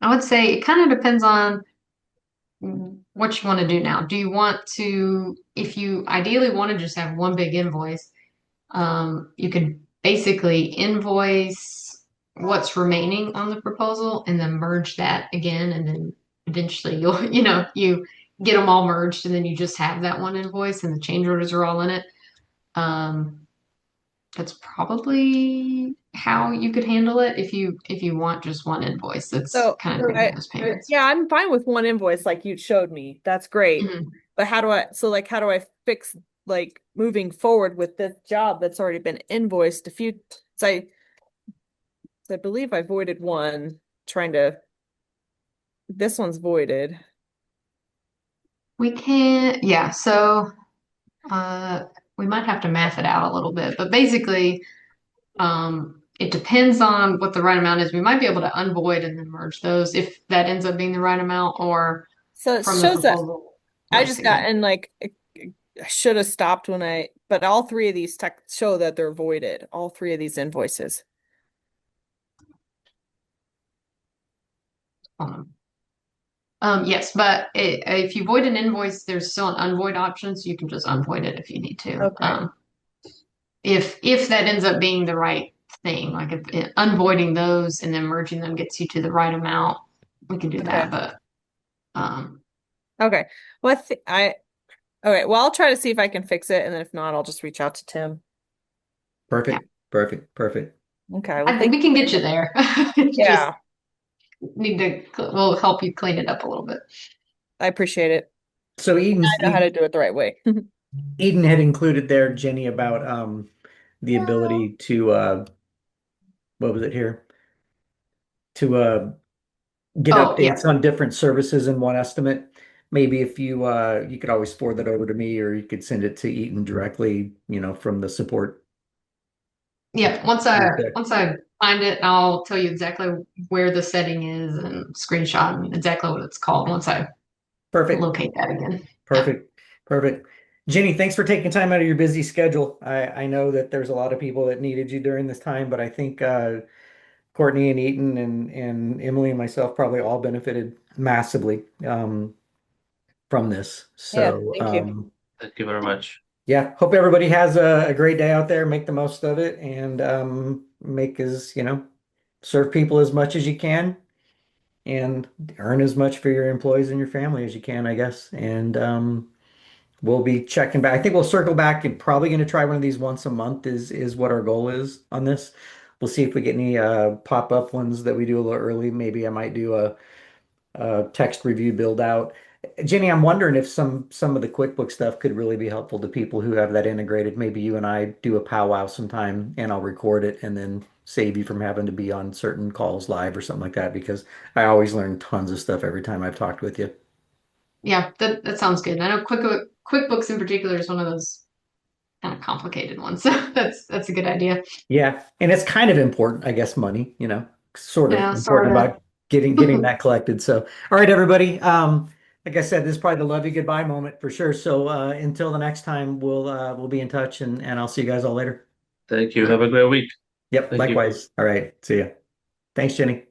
C: I would say it kind of depends on what you want to do now. Do you want to, if you ideally want to just have one big invoice, you could basically invoice what's remaining on the proposal and then merge that again, and then eventually you'll, you get them all merged, and then you just have that one invoice, and the change orders are all in it. Um, that's probably how you could handle it if you want just one invoice that's
D: So
C: kind of making those payments.
D: yeah, I'm fine with one invoice like you showed me. That's great.
C: Mhm.
D: But how do I fix like moving forward with this job that's already been invoiced a few, so I believe I voided one trying to, this one's voided.
C: We can, yeah, so we might have to math it out a little bit, but basically, it depends on what the right amount is. We might be able to unvoid and then merge those if that ends up being the right amount, or
D: So it
C: from the
D: shows that
C: proposal,
D: I
C: let us
D: just
C: see.
D: got, and like I should have stopped when but all three of these tech show that they're voided, all three of these invoices.
C: Um, yes, but if you void an invoice, there's still an unvoid option, so you can just unvoid it if you need to.
D: Okay.
C: If that ends up being the right thing, like if unvoiding those and then merging them gets you to the right amount, we can do
D: Okay.
C: that. But um,
D: Okay. Well, okay. Well, I'll try to see if I can fix it, and then if not, I'll just reach out to Tim.
C: yeah,
A: Perfect. Perfect. Perfect.
D: Okay. Well, thank
C: we can
D: you
C: get
D: very
C: you
D: much.
C: there. Just
D: Yeah,
C: need to, we'll help you clean it up a little bit.
D: I appreciate it.
A: So
D: I know how to do it the right way.
A: Eden had included there, Jenny, about the ability to what was it here? To get
C: Oh, yeah.
A: updates on different services in one estimate. Maybe if you could always forward that over to me, or you could send it to Eaton directly, from the support.
C: Yeah, once I find it, I'll tell you exactly where the setting is and screenshot and exactly what it's called once I
A: Perfect.
C: locate that again. Yeah.
A: Perfect. Perfect. Jenny, thanks for taking time out of your busy schedule. I know that there's a lot of people that needed you during this time, but I think Courtney and Eaton and Emily and myself probably all benefited massively from this.
D: Yeah,
A: So
D: thank you.
B: Thank you very much.
A: yeah, hope everybody has a great day out there. Make the most of it and make serve people as much as you can and earn as much for your employees and your family as you can, I guess. And we'll be checking back. I think we'll circle back and probably going to try one of these once a month is what our goal is on this. We'll see if we get any pop-up ones that we do a little early. Maybe I might do a text review build out. Jenny, I'm wondering if some of the QuickBooks stuff could really be helpful to people who have that integrated. Maybe you and I do a powwow sometime and I'll record it and then save you from having to be on certain calls live or something like that because I always learn tons of stuff every time I've talked with you.
C: Yeah, that sounds good. I know QuickBooks in particular is one of those kind of complicated ones. So that's a good idea.
A: Yeah, and it's kind of important, I guess, money, sort of
C: Yeah, sort
A: important
C: of.
A: about getting that collected. So, all right, everybody. Like I said, this is probably the love you goodbye moment for sure. So, until the next time, we'll be in touch and I'll see you guys all later.
B: Thank you. Have a great week.
A: Yep,
B: Thank you.
A: likewise. All right, see ya. Thanks, Jenny.